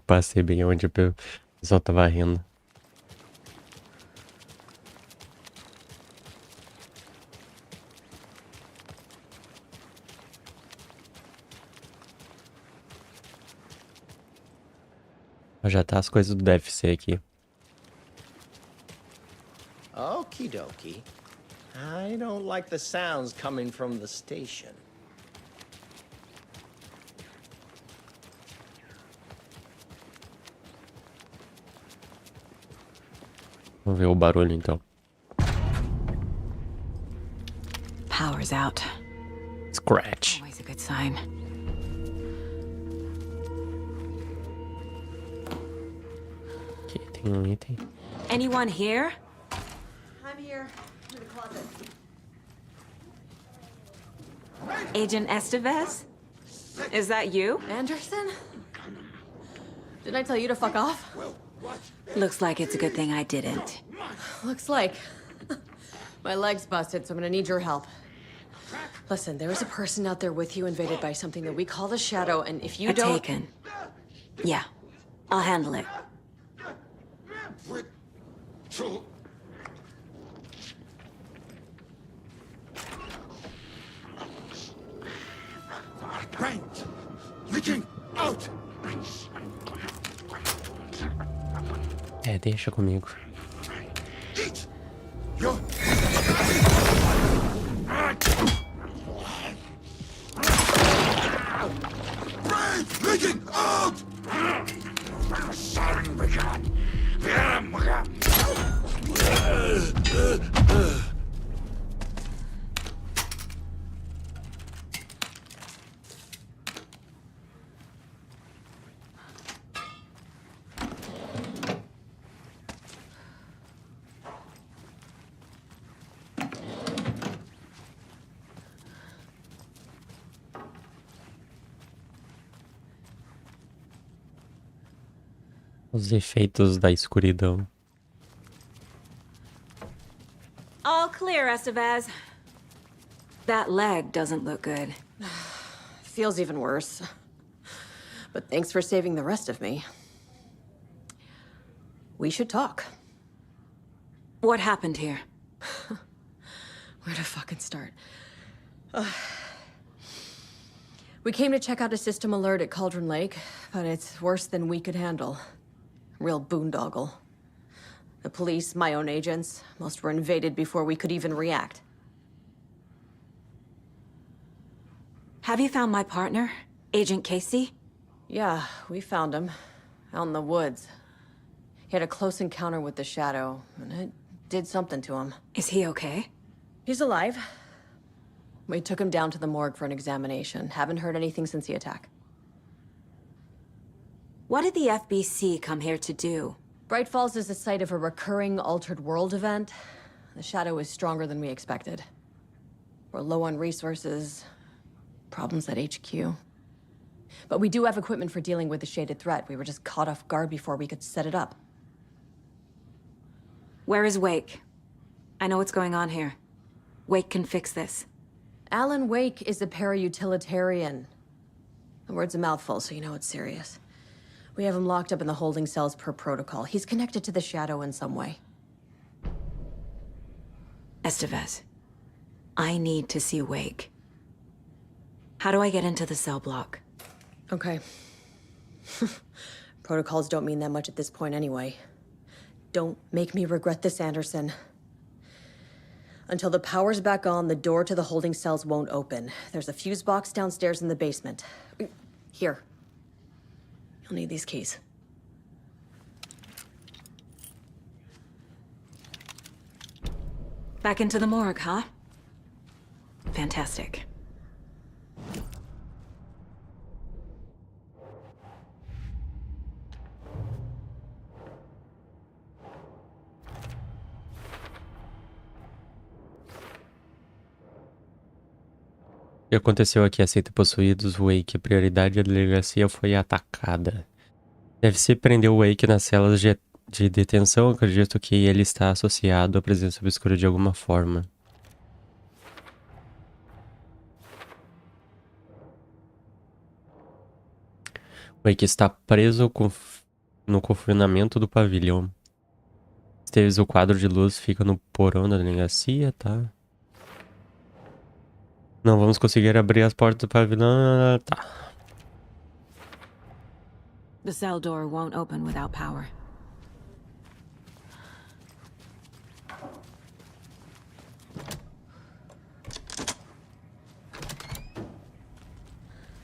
Passei bem onde o pessoal tava rindo. Já tá as coisas do DFC aqui. Okie dokie. I don't like the sounds coming from the station. Vamos ver o barulho então. Power's out. Scratch. Always a good sign. Aqui tem um item. Anyone here? I'm here. In the closet. Agent Estevez? Is that you? Anderson? Didn't I tell you to fuck off? Looks like it's a good thing I didn't. Looks like. My leg's busted, so I'm gonna need your help. Listen, there is a person out there with you invaded by something that we call the Shadow, and if you don't... Taken. Yeah, I'll handle it. Right! Leaking out! É, deixa comigo. Eat! Your... Right! Leaking out! Os efeitos da escuridão. All clear, Estevez. That leg doesn't look good. Feels even worse. But thanks for saving the rest of me. We should talk. What happened here? Where to fucking start? We came to check out a system alert at Cauldron Lake, but it's worse than we could handle. Real boondoggle. The police, my own agents, most were invaded before we could even react. Have you found my partner, Agent Casey? Yeah, we found him. Out in the woods. He had a close encounter with the Shadow, and it did something to him. Is he okay? He's alive. We took him down to the morgue for an examination. Haven't heard anything since the attack. What did the FBC come here to do? Bright Falls is the site of a recurring Altered World event. The Shadow is stronger than we expected. We're low on resources, problems at HQ. But we do have equipment for dealing with the shaded threat. We were just caught off guard before we could set it up. Where is Wake? I know what's going on here. Wake can fix this. Alan Wake is a para-utilitarian. The word's a mouthful, so you know it's serious. We have him locked up in the holding cells per protocol. He's connected to the Shadow in some way. Estevez, I need to see Wake. How do I get into the cell block? Okay. Protocols don't mean that much at this point anyway. Don't make me regret this, Anderson. Until the power's back on, the door to the holding cells won't open. There's a fuse box downstairs in the basement. Here. You'll need these keys. Back into the morgue, huh? Fantastic. O que aconteceu aqui? Aceita possuídos. Wake. A prioridade da delegacia foi atacada. Deve-se prender o Wake nas celas de detenção. Acredito que ele está associado à presença obscura de alguma forma. Wake está preso no confinamento do pavilhão. O quadro de luz fica no porão da delegacia, tá? Não vamos conseguir abrir as portas do pavilhão, tá. The cell door won't open without power.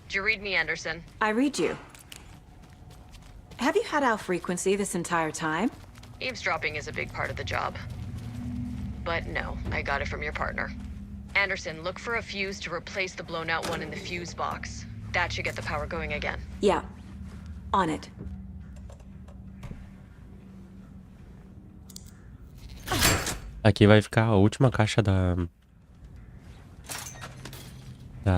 Do you read me, Anderson? I read you. Have you had our frequency this entire time? Eavesdropping is a big part of the job. But no, I got it from your partner. Anderson, look for a fuse to replace the blown out one in the fuse box. That should get the power going again. Yeah. On it. Aqui vai ficar a última caixa da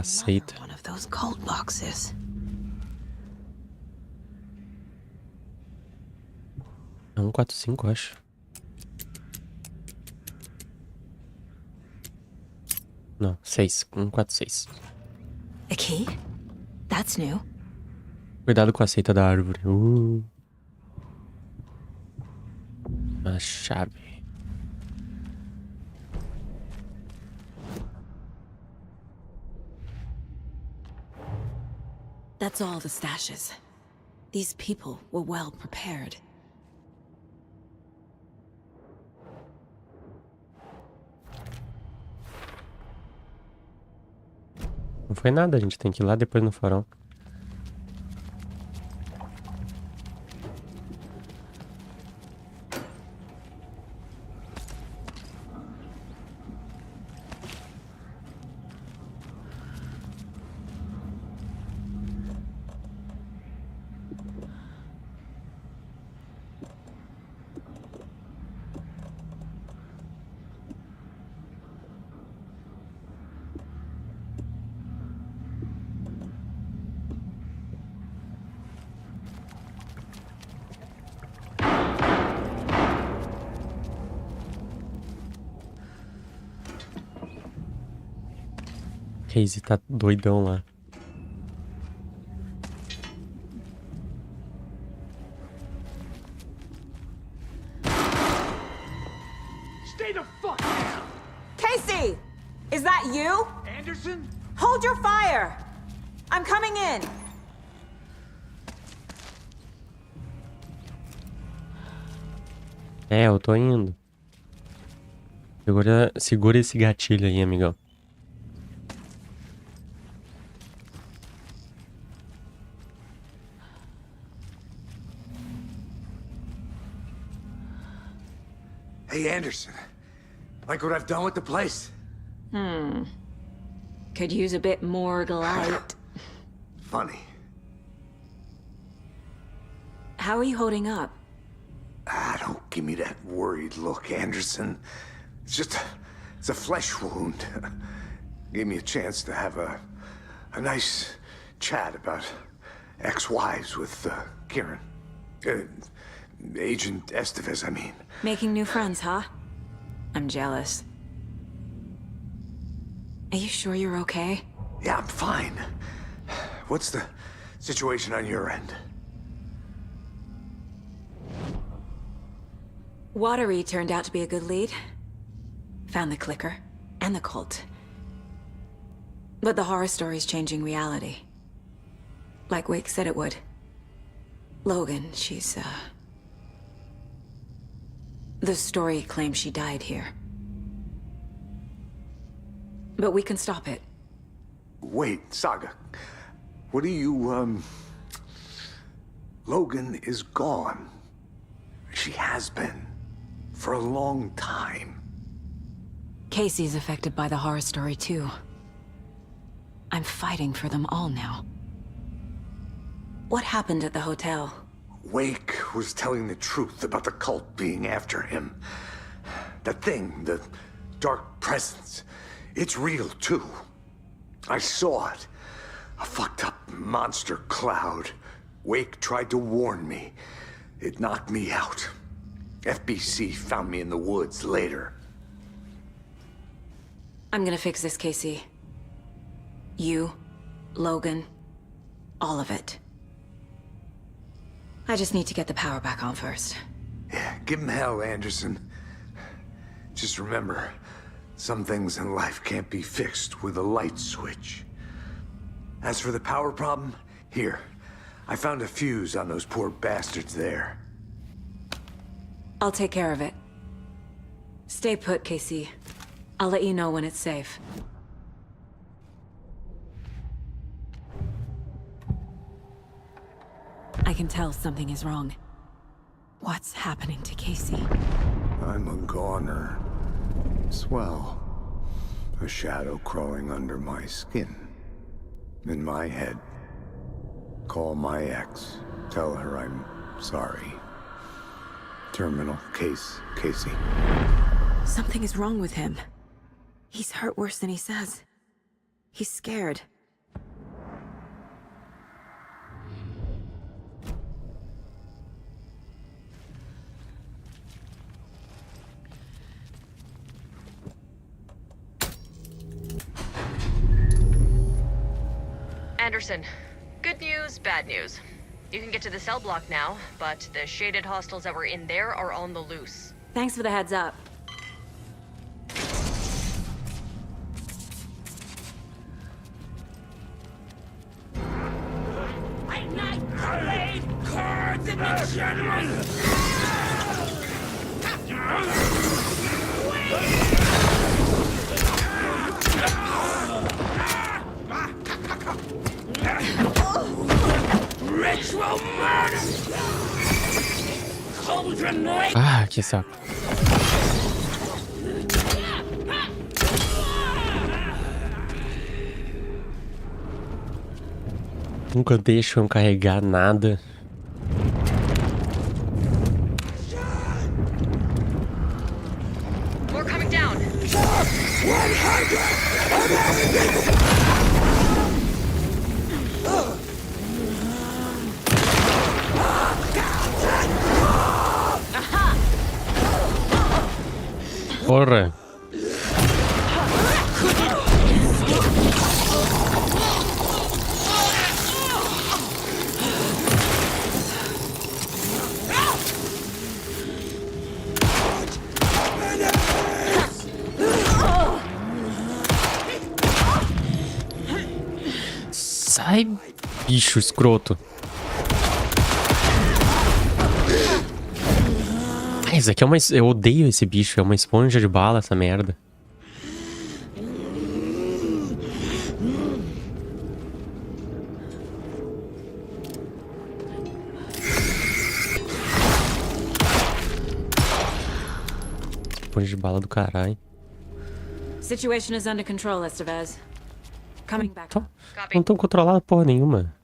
seita. One of those cold boxes. É 145, acho. Não, 6. 146. A key? That's new. Cuidado com a seita da árvore. A chave. That's all the stashes. These people were well prepared. Não foi nada, a gente tem que ir lá depois no farol. Casey tá doidão lá. Stay the fuck down! Casey! Is that you? Anderson? Hold your fire! I'm coming in! É, eu tô indo. Segura esse gatilho aí, amigão. Hey, Anderson. Like what I've done with the place? Could use a bit more light. Funny. How are you holding up? Don't give me that worried look, Anderson. It's a flesh wound. Gave me a chance to have a nice chat about ex-wives with Kieran. Agent Estevez, I mean. Making new friends, huh? I'm jealous. Are you sure you're okay? Yeah, I'm fine. What's the situation on your end? Watery turned out to be a good lead. Found the clicker and the cult. But the horror story's changing reality. Like Wake said it would. Logan, she's, the story claims she died here. But we can stop it. Wait, Saga. What do you, Logan is gone. She has been. For a long time. Casey's affected by the horror story, too. I'm fighting for them all now. What happened at the hotel? Wake was telling the truth about the cult being after him. That thing, the dark presence, it's real, too. I saw it. A fucked up monster cloud. Wake tried to warn me. It knocked me out. FBC found me in the woods later. I'm gonna fix this, Casey. You, Logan, all of it. I just need to get the power back on first. Yeah, give him hell, Anderson. Just remember, some things in life can't be fixed with a light switch. As for the power problem, here. I found a fuse on those poor bastards there. I'll take care of it. Stay put, Casey. I'll let you know when it's safe. I can tell something is wrong. What's happening to Casey? I'm a goner. Swell. A shadow crawling under my skin. In my head. Call my ex. Tell her I'm sorry. Terminal case, Casey. Something is wrong with him. He's hurt worse than he says. He's scared. Anderson, good news, bad news. You can get to the cell block now, but the shaded hostiles that were in there are on the loose. Thanks for the heads up. Cards in the general! Ritual murder! Cauldron night! Ah, que saco. Nunca deixam carregar nada. More coming down. Porra. Sai, bicho escroto. Ah, isso aqui é uma... Eu odeio esse bicho, é uma esponja de bala essa merda. Esponja de bala do caralho. Situation is under control, Estevez. Coming back. Não tão controlado porra nenhuma.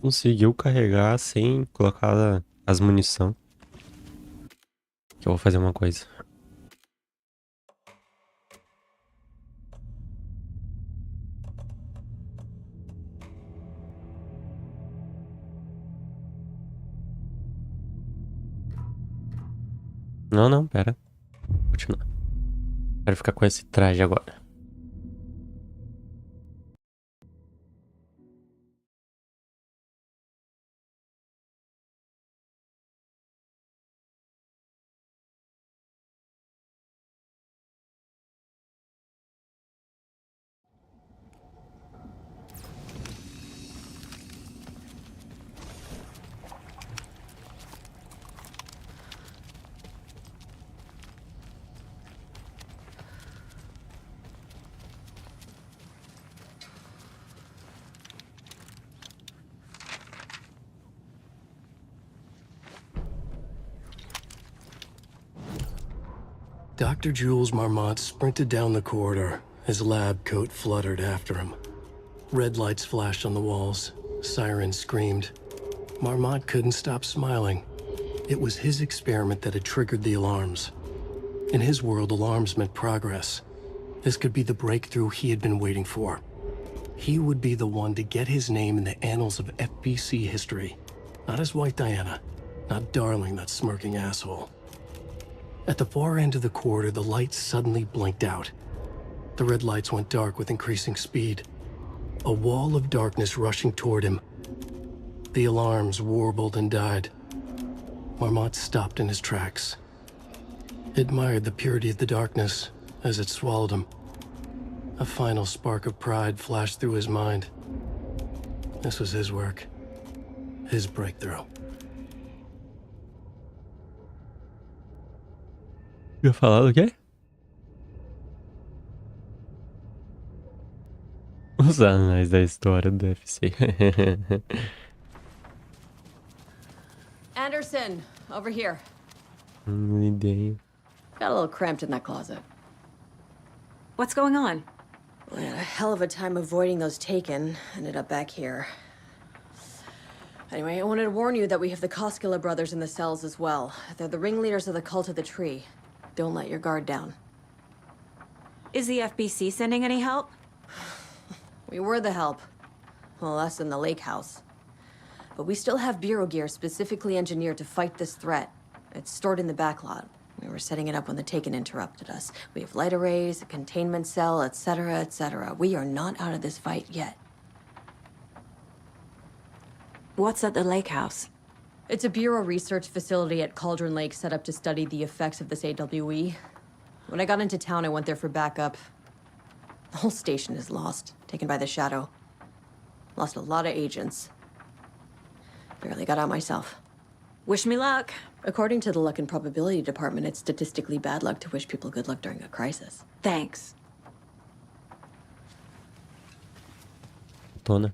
Conseguiu carregar sem colocar as munição. Que eu vou fazer uma coisa. Não, pera. Continuar. Quero ficar com esse traje agora. Dr. Jules Marmot sprinted down the corridor, his lab coat fluttered after him. Red lights flashed on the walls, sirens screamed. Marmot couldn't stop smiling. It was his experiment that had triggered the alarms. In his world, alarms meant progress. This could be the breakthrough he had been waiting for. He would be the one to get his name in the annals of FBC history. Not as White Diana, not Darling, that smirking asshole. At the far end of the corridor, the lights suddenly blinked out. The red lights went dark with increasing speed. A wall of darkness rushing toward him. The alarms warbled and died. Marmot stopped in his tracks. He admired the purity of the darkness as it swallowed him. A final spark of pride flashed through his mind. This was his work. His breakthrough. Ia falar do quê? Os anais da história do UFC. Anderson, over here. Ideia. Got a little cramped in that closet. What's going on? We had a hell of a time avoiding those taken. Ended up back here. Anyway, I wanted to warn you that we have the Koskela brothers in the cells as well. They're the ringleaders of the Cult of the Tree. Don't let your guard down. Is the FBC sending any help? We were the help. Well, us in the lake house. But we still have Bureau gear specifically engineered to fight this threat. It's stored in the backlot. We were setting it up when the Taken interrupted us. We have light arrays, a containment cell, etc., etc. We are not out of this fight yet. What's at the lake house? It's a Bureau research facility at Cauldron Lake set up to study the effects of this AWE. When I got into town, I went there for backup. The whole station is lost, taken by the Shadow. Lost a lot of agents. Barely got out myself. Wish me luck. According to the Luck and Probability Department, it's statistically bad luck to wish people good luck during a crisis. Thanks. Tona.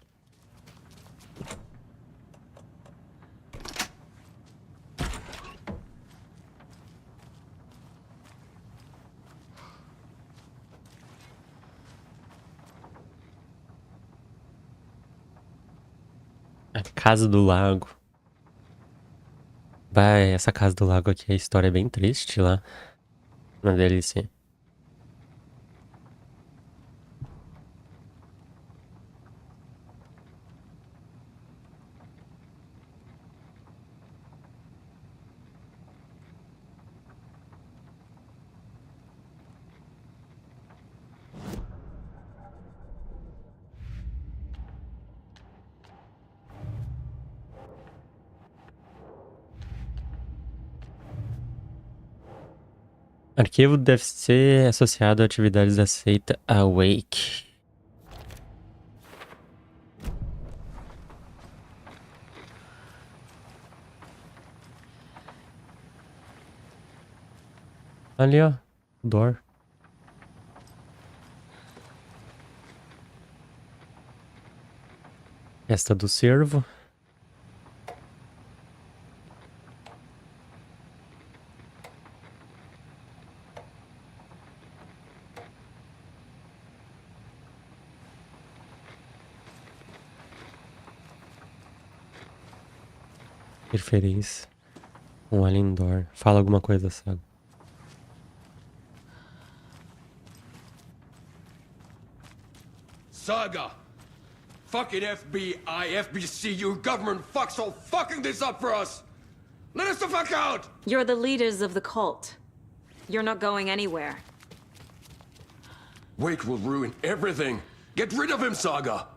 A Casa do Lago. Vai, essa Casa do Lago aqui, a história é bem triste lá. Na DLC. Arquivo deve ser associado a atividades da seita Awake. Ali, ó. Door. Festa do Cervo. Interferência. Um alien door. Fala alguma coisa, Sago. Saga! Fucking FBI, FBC, you government fucks all fucking this up for us! Let us the fuck out! You're the leaders of the cult. You're not going anywhere. Wake will ruin everything. Get rid of him, Saga!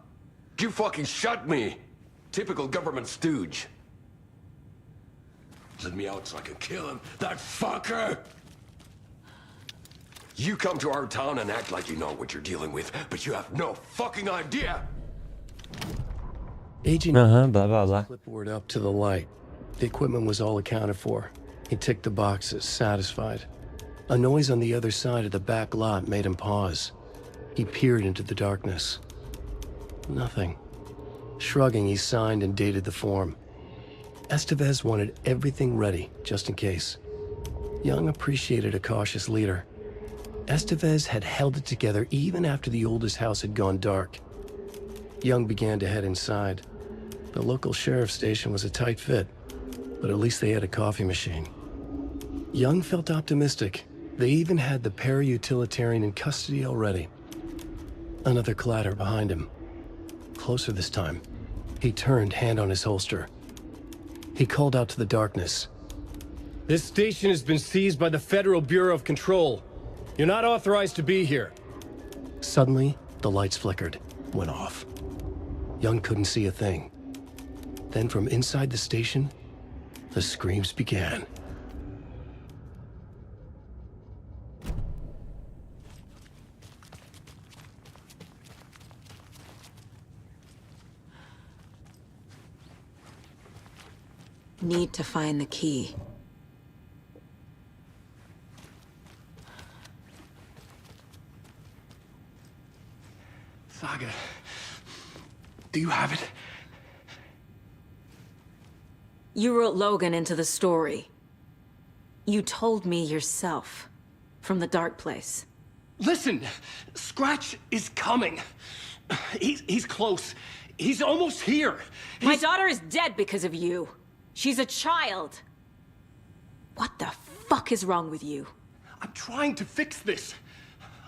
You fucking shot me! Typical government stooge. Let me out so I can kill him, that fucker! You come to our town and act like you know what you're dealing with, but you have no fucking idea! Agent Blah, blah, blah. clipboard up to the light. The equipment was all accounted for. He ticked the boxes, satisfied. A noise on the other side of the back lot made him pause. He peered into the darkness. Nothing. Shrugging, he signed and dated the form. Estevez wanted everything ready, just in case. Young appreciated a cautious leader. Estevez had held it together even after the oldest house had gone dark. Young began to head inside. The local sheriff's station was a tight fit. but at least they had a coffee machine. Young felt optimistic. They even had the para-utilitarian in custody already. Another clatter behind him. Closer this time. He turned, hand on his holster. He called out to the darkness. "This station has been seized by the Federal Bureau of Control. You're not authorized to be here." Suddenly, the lights flickered, went off. Young couldn't see a thing. Then from inside the station, the screams began. Need to find the key. Saga, do you have it? You wrote Logan into the story. You told me yourself. From the dark place. Listen! Scratch is coming. He's close. He's almost here. My daughter is dead because of you. She's a child. What the fuck is wrong with you? I'm trying to fix this.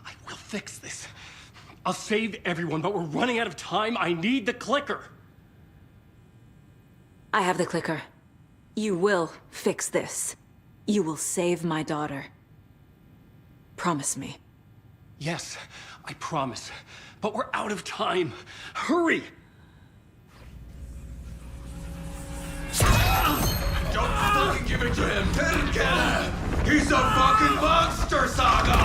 I will fix this. I'll save everyone, but we're running out of time. I need the clicker. I have the clicker. You will fix this. You will save my daughter. Promise me. Yes, I promise. But we're out of time. Hurry! Don't fucking give it to him! Let him get him! He's a fucking monster, Saga!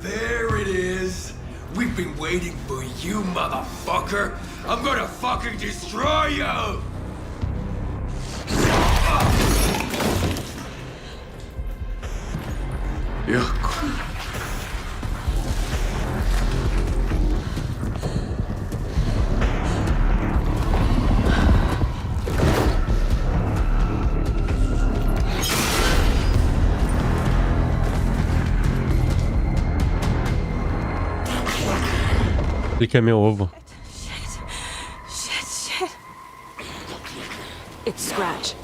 There it is! We've been waiting for you, motherfucker! I'm gonna fucking destroy you! Yeah. Clique é meu ovo. Shit. It's Scratch.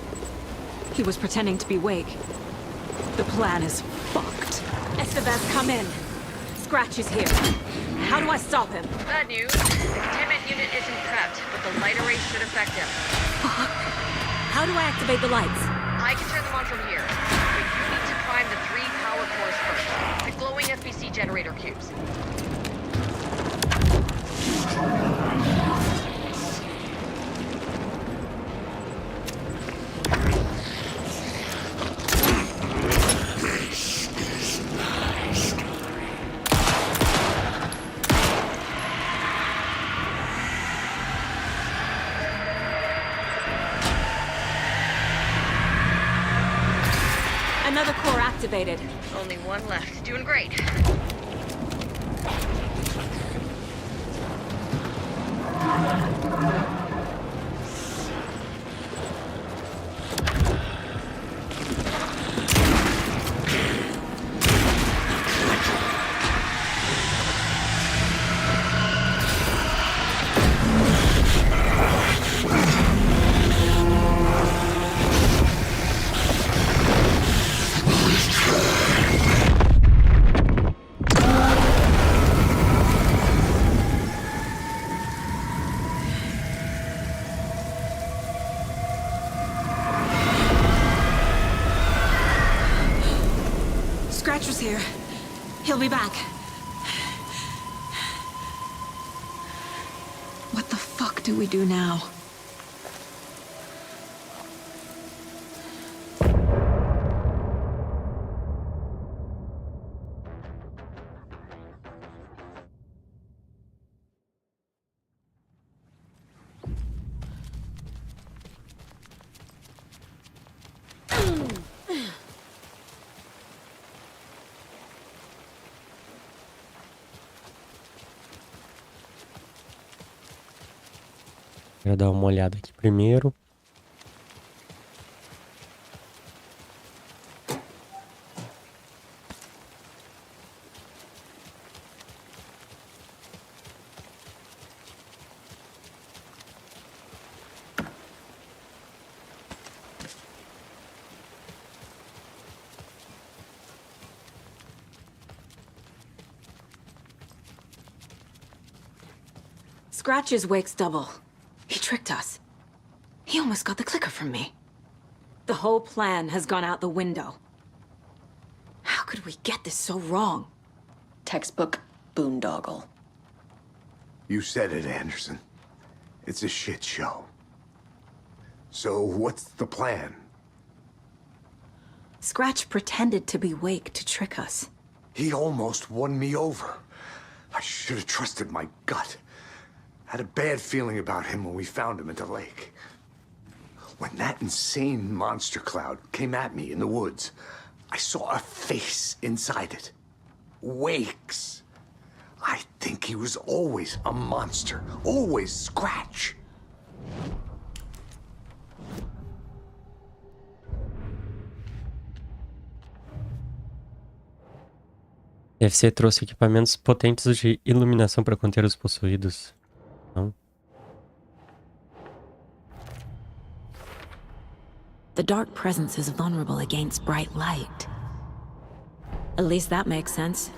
He was pretending to be Wake. The plan is fucked. Estevez, come in. Scratch is here. How do I stop him? Bad news. The containment unit isn't prepped, but the light array should affect him. Fuck. How do I activate the lights? I can turn them on from here. But you need to prime the 3 power cores first. The glowing FBC generator cubes. Another core activated. Only one left. Doing great. Scratch was here. He'll be back. What the fuck do we do now? Quero dar uma olhada aqui primeiro. Scratch is Wake's double. He tricked us. He almost got the clicker from me. The whole plan has gone out the window. How could we get this so wrong? Textbook boondoggle. You said it, Anderson. It's a shit show. So what's the plan? Scratch pretended to be Wake to trick us. He almost won me over. I should have trusted my gut. Had a bad feeling about him when we found him at the lake. When that insane monster cloud came at me in the woods, I saw a face inside it. Wake's. I think he was always a monster. Always Scratch. FC trouxe equipamentos potentes de iluminação para conter os possuídos. Não? The dark presence is vulnerable against bright light. At least that makes sense.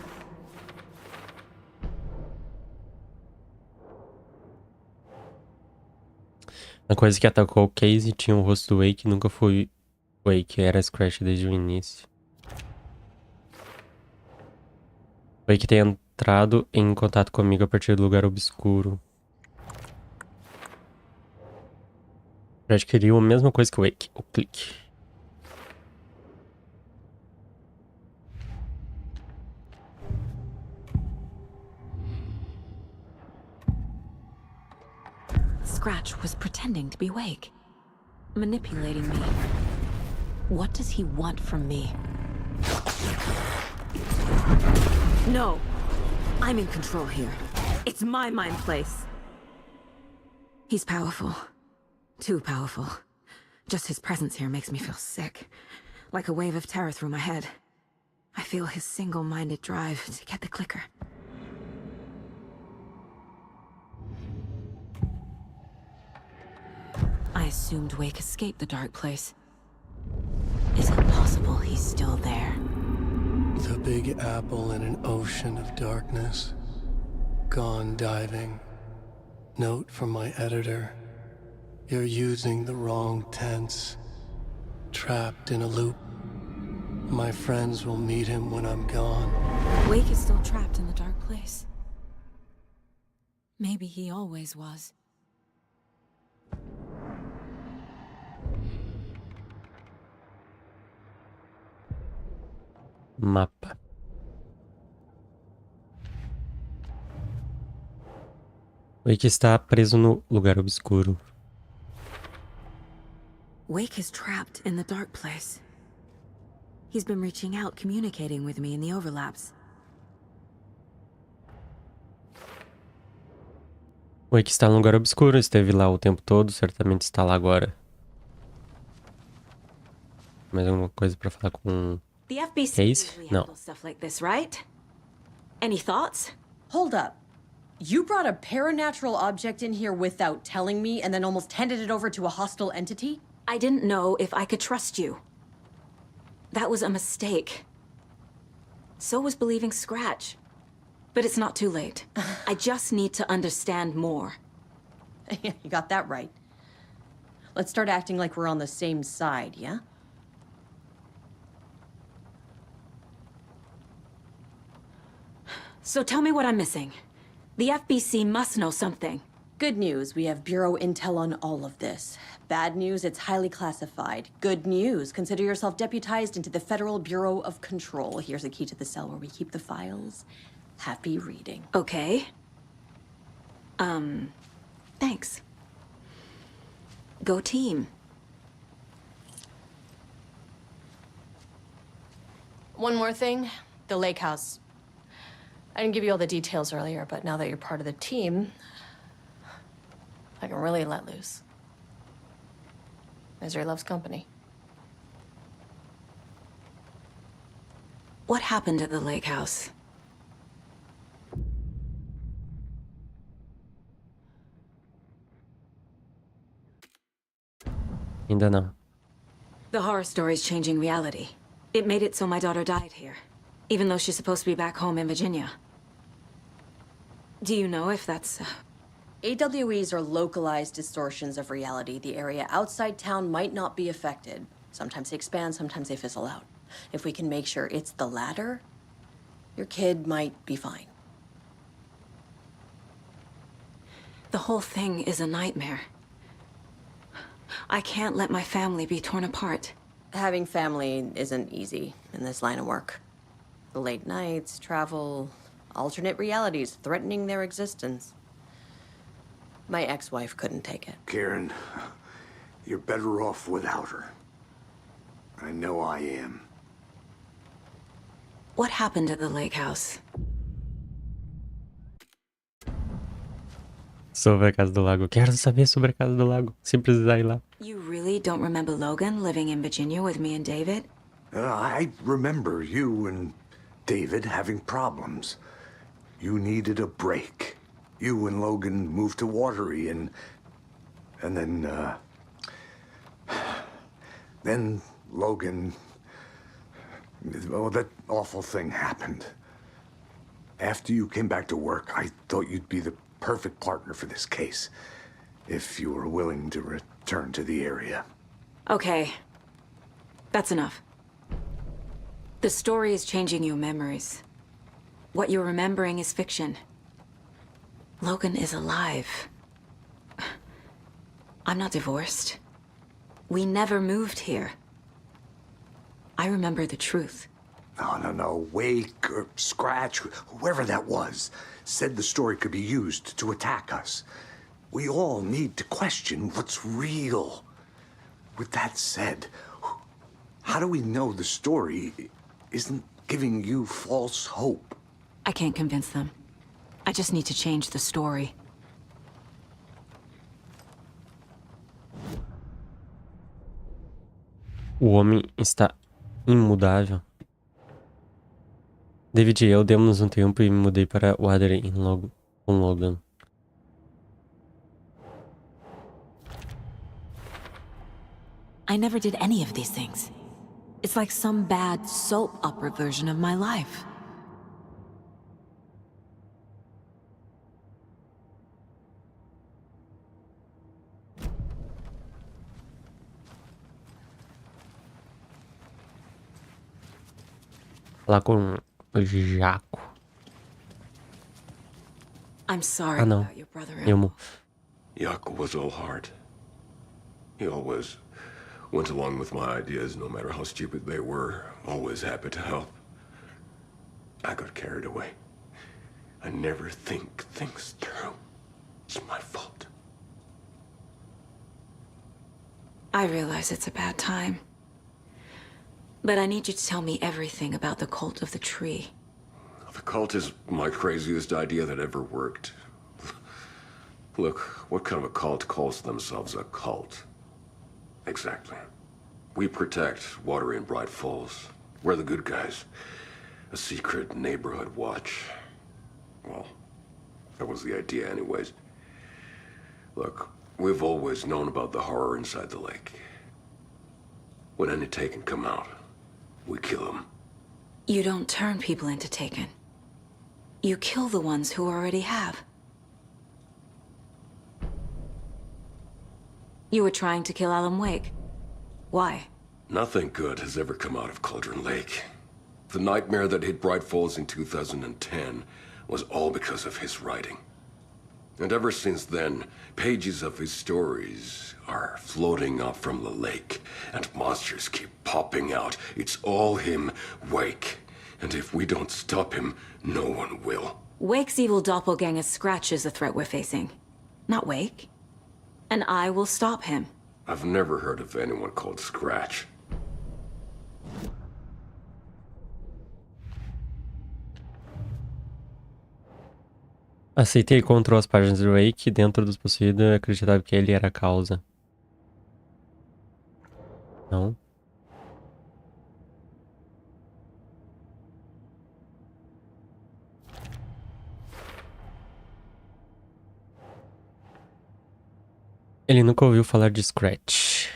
A coisa que atacou o Case tinha o rosto do Wake, nunca foi Wake, era Scratch desde o início. Wake tem entrado em contato comigo a partir do lugar obscuro. Scratch queria a mesma coisa que o Wake, o clique. Scratch was pretending to be Wake, manipulating me. What does he want from me? No, I'm in control here. It's my mind place. He's powerful. Too powerful. Just his presence here makes me feel sick. Like a wave of terror through my head. I feel his single-minded drive to get the clicker. I assumed Wake escaped the dark place. Is it possible he's still there? The Big Apple in an ocean of darkness. Gone diving. Note from my editor. You're using the wrong tense. Trapped in a loop. My friends will meet him when I'm gone. Wake is still trapped in the dark place. Maybe he always was. Mapa. Wake está preso no lugar obscuro. Wake is trapped in the dark place. He's been reaching out, communicating with me in the overlaps. Wake está no lugar obscuro, esteve lá o tempo todo, certamente está lá agora. Mais alguma coisa pra falar com The FBC Case? usually No. handles stuff like this, right? Any thoughts? Hold up. You brought a paranatural object in here without telling me and then almost handed it over to a hostile entity? I didn't know if I could trust you. That was a mistake. So was believing Scratch. But it's not too late. I just need to understand more. You got that right. Let's start acting like we're on the same side, yeah? So tell me what I'm missing. The FBC must know something. Good news, we have Bureau intel on all of this. Bad news, it's highly classified. Good news, consider yourself deputized into the Federal Bureau of Control. Here's a key to the cell where we keep the files. Happy reading. Okay. Thanks. Go team. One more thing, the lake house. I didn't give you all the details earlier, but now that you're part of the team, I can really let loose. Misery loves company. What happened at the lake house? Ainda não. The horror story's changing reality. It made it so my daughter died here, even though she's supposed to be back home in Virginia. Do you know if that's AWEs are localized distortions of reality. The area outside town might not be affected. Sometimes they expand, sometimes they fizzle out. If we can make sure it's the latter, your kid might be fine. The whole thing is a nightmare. I can't let my family be torn apart. Having family isn't easy in this line of work. The late nights, travel, alternate realities threatening their existence. My ex-wife couldn't take it. Karen, you're better off without her. I know I am. What happened at the lake house? Sobre a Casa do Lago. Quero saber sobre a Casa do Lago. Se precisar ir lá. You really don't remember Logan living in Virginia with me and David? I remember you and David having problems. You needed a break. You and Logan moved to Watery and then Logan, well, that awful thing happened. After you came back to work, I thought you'd be the perfect partner for this case, if you were willing to return to the area. Okay. That's enough. The story is changing your memories. What you're remembering is fiction. Logan is alive. I'm not divorced. We never moved here. I remember the truth. No. Wake or Scratch, whoever that was, said the story could be used to attack us. We all need to question what's real. With that said, how do we know the story isn't giving you false hope? I can't convince them. I just need to change the story. O homem está imutável. David e eu demos um tempo e me mudei para Watery com Logan. I never did any of these things. It's like some bad soap opera version of my life. Lá com o Jaco. I'm sorry não. about your brother. Ilmo. Jaco was all heart. He always went along with my ideas, no matter how stupid they were. Always happy to help. I got carried away. I never think things through. It's my fault. I realize it's a bad time. But I need you to tell me everything about the cult of the tree. The cult is my craziest idea that ever worked. Look, what kind of a cult calls themselves a cult? Exactly. We protect Watery and Bright Falls. We're the good guys. A secret neighborhood watch. Well, that was the idea anyways. Look, we've always known about the horror inside the lake. When any Taken come out, we kill them. You don't turn people into Taken. You kill the ones who already have. You were trying to kill Alan Wake. Why? Nothing good has ever come out of Cauldron Lake. The nightmare that hit Bright Falls in 2010 was all because of his writing. And ever since then, pages of his stories are floating up from the lake, and monsters keep popping out. It's all him, Wake. And if we don't stop him, no one will. Wake's evil doppelganger Scratch is the threat we're facing, not Wake. And I will stop him. I've never heard of anyone called Scratch. Aceitei e encontrou as páginas do Wake dentro dos possuídos e acreditava que ele era a causa. Não. Ele nunca ouviu falar de Scratch.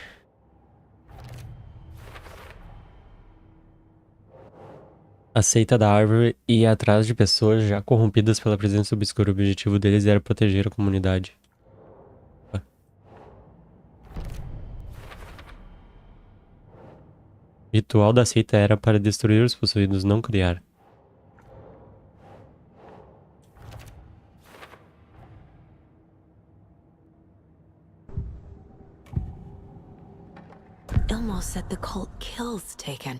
A seita da árvore ia atrás de pessoas já corrompidas pela presença obscura. O objetivo deles era proteger a comunidade. O ritual da seita era para destruir os possuídos, não criar. Ilmo said the cult kills Taken.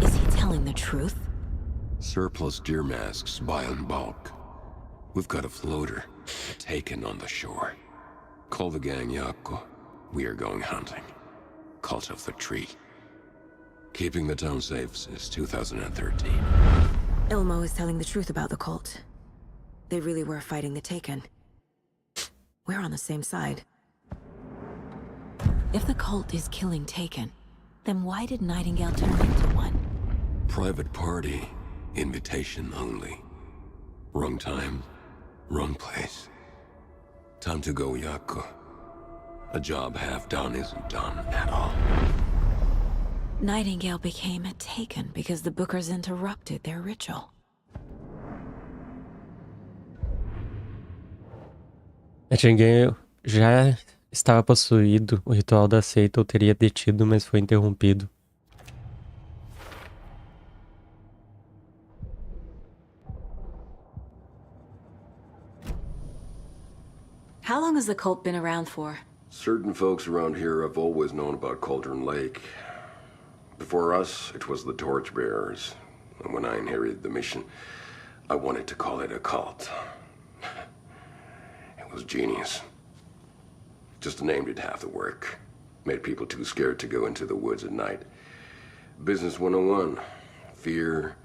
Is he telling the truth? Surplus deer masks buy in bulk. We've got a floater, taken on the shore. Call the gang Yako. We are going hunting. Cult of the Tree. Keeping the town safe since 2013. Ilmo is telling the truth about the cult. They really were fighting the Taken. We're on the same side. If the cult is killing Taken, then why did Nightingale turn into one? Private party. Invitation only. Wrong time, wrong place. Time to go, Yako. A job half done isn't done at all. Nightingale became a Taken because the Bookers interrupted their ritual. Nightingale já estava possuído. O ritual da seita o teria detido, mas foi interrompido. How long has the cult been around for? Certain folks around here have always known about Cauldron Lake. Before us, it was the Torchbearers. And when I inherited the mission, I wanted to call it a cult. It was genius. Just a name did half the work. Made people too scared to go into the woods at night. Business 101. Fear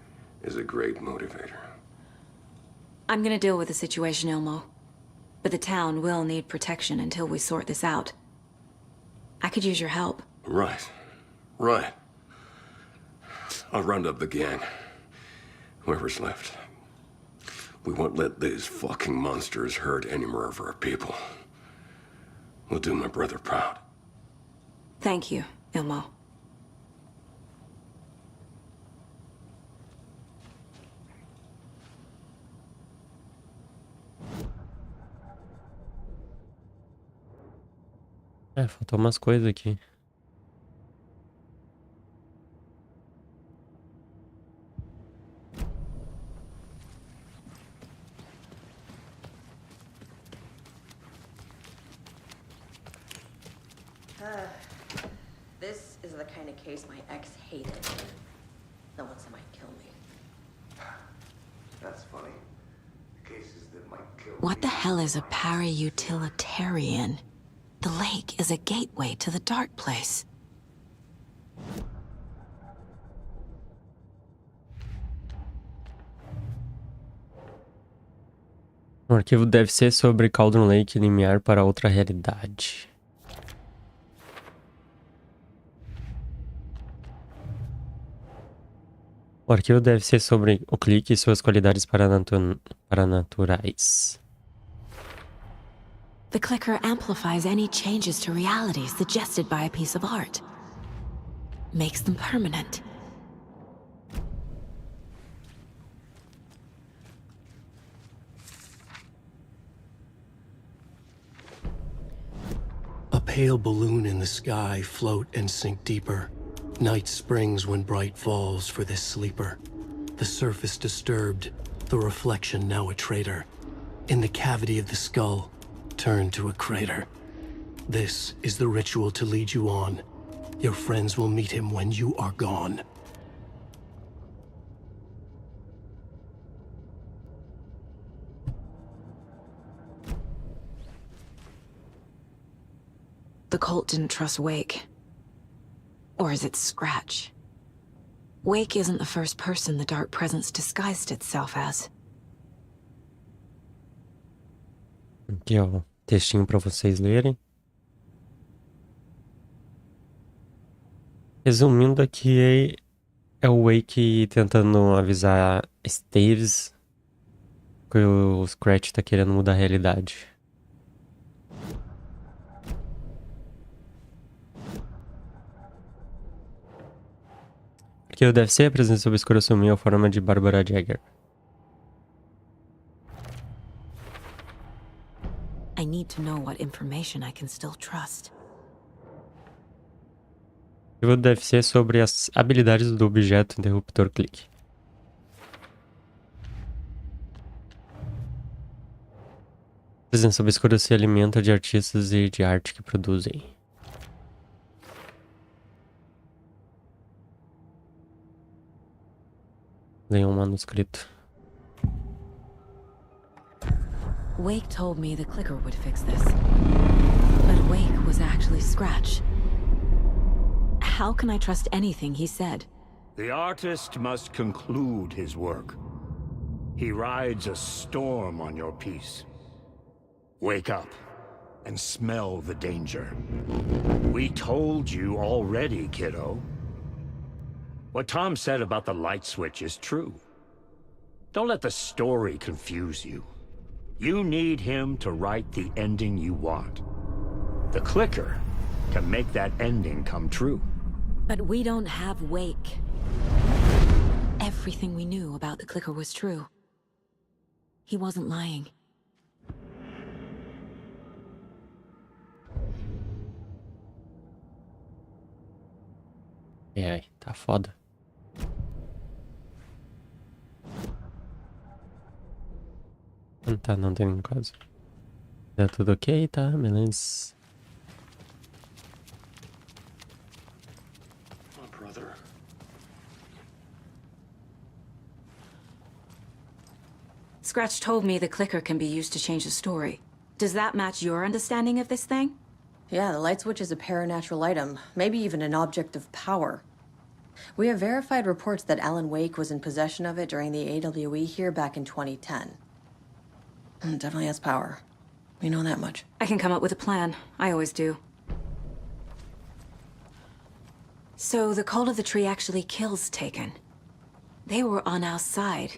is a great motivator. I'm gonna deal with the situation, Ilmo. But the town will need protection until we sort this out. I could use your help. Right. Right. I'll round up the gang. Whoever's left. We won't let these fucking monsters hurt any more of our people. We'll do my brother proud. Thank you, Ilmo. Faltou umas coisas aqui. This is the kind of case my ex hated. The ones that might kill me. That's funny. Cases that might kill What me. the hell is a para-utilitarian? The lake is a gateway to the dark place. O arquivo deve ser sobre Cauldron Lake e limiar para outra realidade. O arquivo deve ser sobre o clique e suas qualidades paranaturais. The clicker amplifies any changes to reality suggested by a piece of art. Makes them permanent. A pale balloon in the sky, float and sink deeper. Night springs when bright falls for this sleeper. The surface disturbed, the reflection now a traitor. In the cavity of the skull, turned to a crater. This is the ritual to lead you on. Your friends will meet him when you are gone. The cult didn't trust Wake. Or is it Scratch? Wake isn't the first person the Dark Presence disguised itself as. Aqui, ó, textinho para vocês lerem. Resumindo aqui, é o Wake tentando avisar Staves que o Scratch tá querendo mudar a realidade. Aquilo deve ser a presença obscura assumiu a forma de Barbara Jagger. I need to know what information I can still trust. O deve ser sobre as habilidades do objeto interruptor clique. A presença obscura se alimenta de artistas e de arte que produzem. Ganhou um manuscrito. Wake told me the clicker would fix this. But Wake was actually Scratch. How can I trust anything he said? The artist must conclude his work. He rides a storm on your piece. Wake up and smell the danger. We told you already, kiddo. What Tom said about the light switch is true. Don't let the story confuse you. You need him to write the ending you want. The clicker can make that ending come true. But we don't have Wake. Everything we knew about the clicker was true. He wasn't lying. Ai, tá foda. Tá, não tem nenhum caso. Tá tudo ok, tá? Beleza. Oh, brother. Scratch told me the clicker can be used to change the story. Does that match your understanding of this thing? Yeah, the light switch is a paranatural item, maybe even an object of power. We have verified reports that Alan Wake was in possession of it during the AWE here back in 2010. It definitely has power. We know that much. I can come up with a plan. I always do. So the Cult of the Tree actually kills Taken. They were on our side,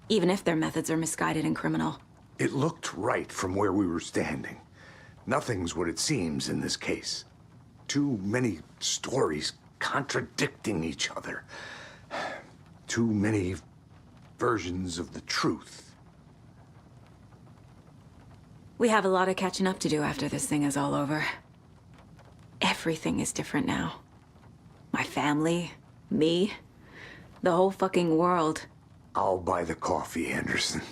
even if their methods are misguided and criminal. It looked right from where we were standing. Nothing's what it seems in this case. Too many stories contradicting each other. Too many versions of the truth. We have a lot of catching up to do after this thing is all over. Everything is different now. My family, me, the whole fucking world. I'll buy the coffee, Anderson.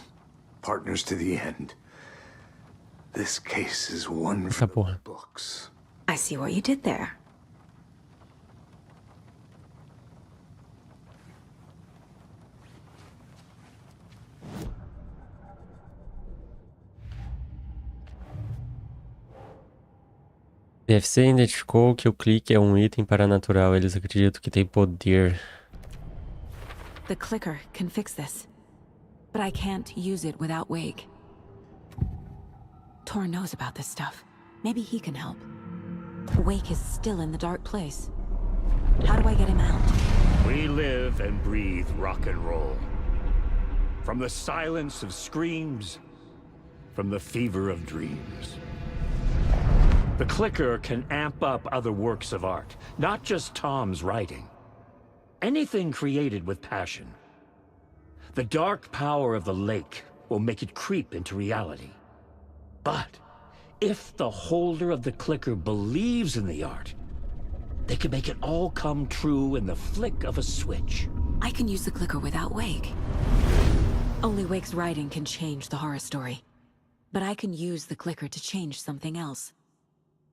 Partners to the end. This case is one for the books. I see what you did there. DFC identificou que o clique é um item paranatural. Eles acreditam que tem poder. The clicker can fix this. But I can't use it without Wake. Tor knows about this stuff. Maybe he can help. Wake is still in the dark place. How do I get him out? We live and breathe rock and roll. From the silence of screams, from the fever of dreams. The clicker can amp up other works of art, not just Tom's writing. Anything created with passion. The dark power of the lake will make it creep into reality. But if the holder of the clicker believes in the art, they can make it all come true in the flick of a switch. I can use the clicker without Wake. Only Wake's writing can change the horror story. But I can use the clicker to change something else.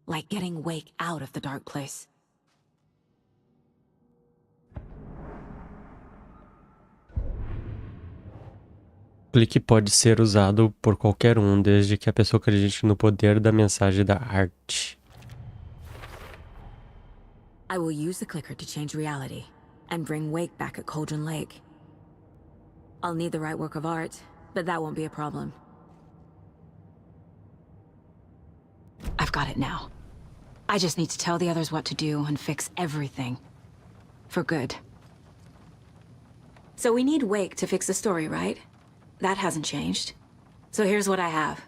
Like getting Wake out of the dark place. O clique pode ser usado por qualquer desde que a pessoa acredite no poder da mensagem da arte. I will use the clicker to change reality and bring Wake back at Cauldron Lake. I'll need the right work of art, but that won't be a problem. I've got it now. I just need to tell the others what to do and fix everything. For good. So we need Wake to fix the story, right? That hasn't changed. So here's what I have.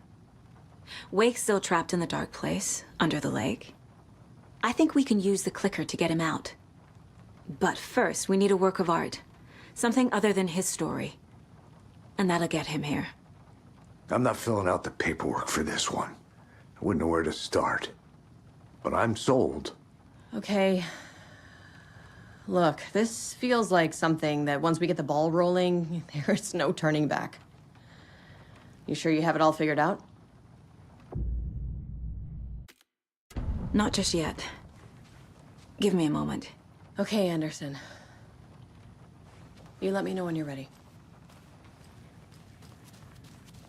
Wake's still trapped in the dark place, under the lake. I think we can use the clicker to get him out. But first, we need a work of art. Something other than his story. And that'll get him here. I'm not filling out the paperwork for this one. I wouldn't know where to start. But I'm sold. Okay. Look, this feels like something that once we get the ball rolling, there's no turning back. You sure you have it all figured out? Not just yet. Give me a moment. Okay, Anderson. You let me know when you're ready.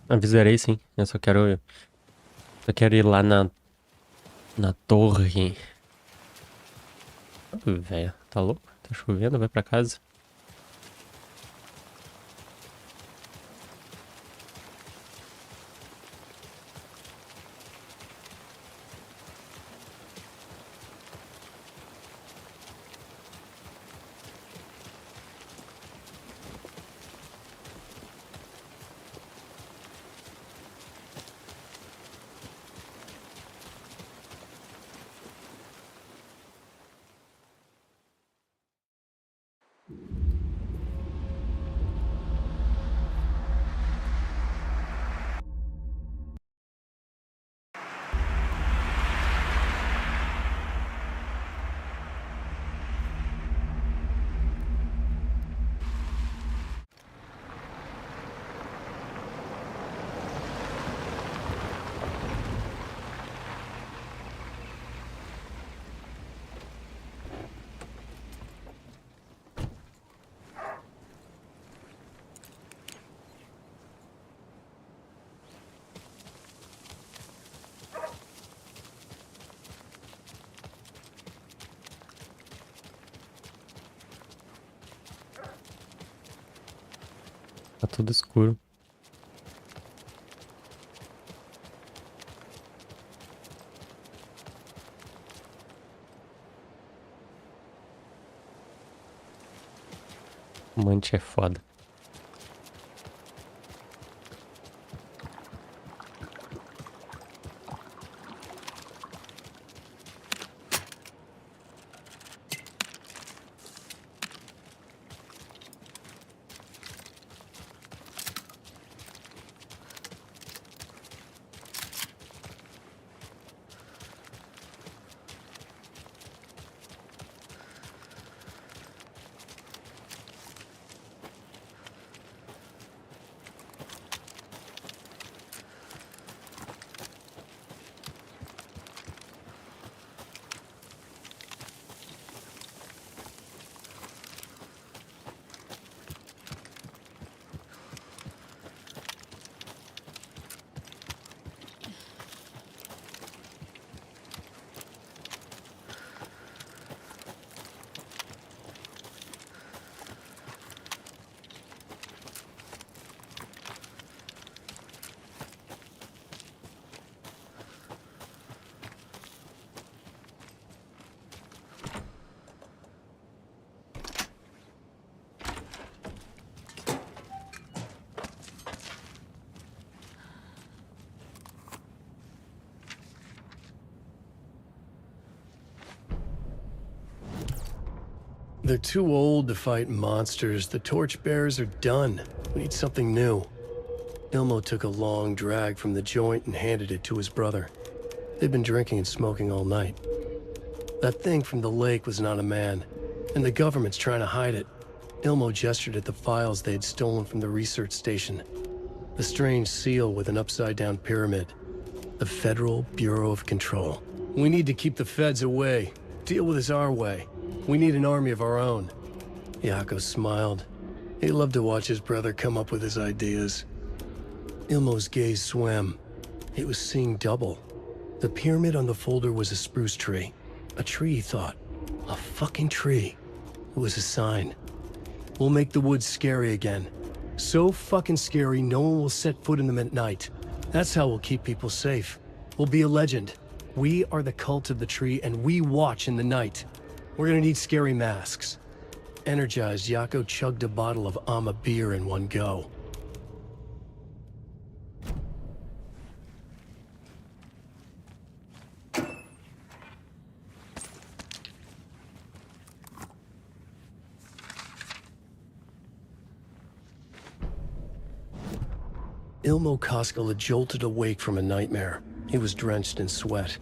Avisarei sim. Eu só quero ir lá na torre. Velho, tá louco? Tá chovendo, vai pra casa. Tá tudo escuro. Mante é foda. They're too old to fight monsters. The torchbearers are done. We need something new. Ilmo took a long drag from the joint and handed it to his brother. They'd been drinking and smoking all night. That thing from the lake was not a man, and the government's trying to hide it. Ilmo gestured at the files they had stolen from the research station. The strange seal with an upside-down pyramid. The Federal Bureau of Control. We need to keep the feds away. Deal with this our way. We need an army of our own. Yako smiled. He loved to watch his brother come up with his ideas. Ilmo's gaze swam. He was seeing double. The pyramid on the folder was a spruce tree. A tree, he thought. A fucking tree. It was a sign. We'll make the woods scary again. So fucking scary, no one will set foot in them at night. That's how we'll keep people safe. We'll be a legend. We are the cult of the tree, and we watch in the night. We're gonna need scary masks. Energized, Yako chugged a bottle of Ama beer in one go. Ilmo Koskela jolted awake from a nightmare. He was drenched in sweat.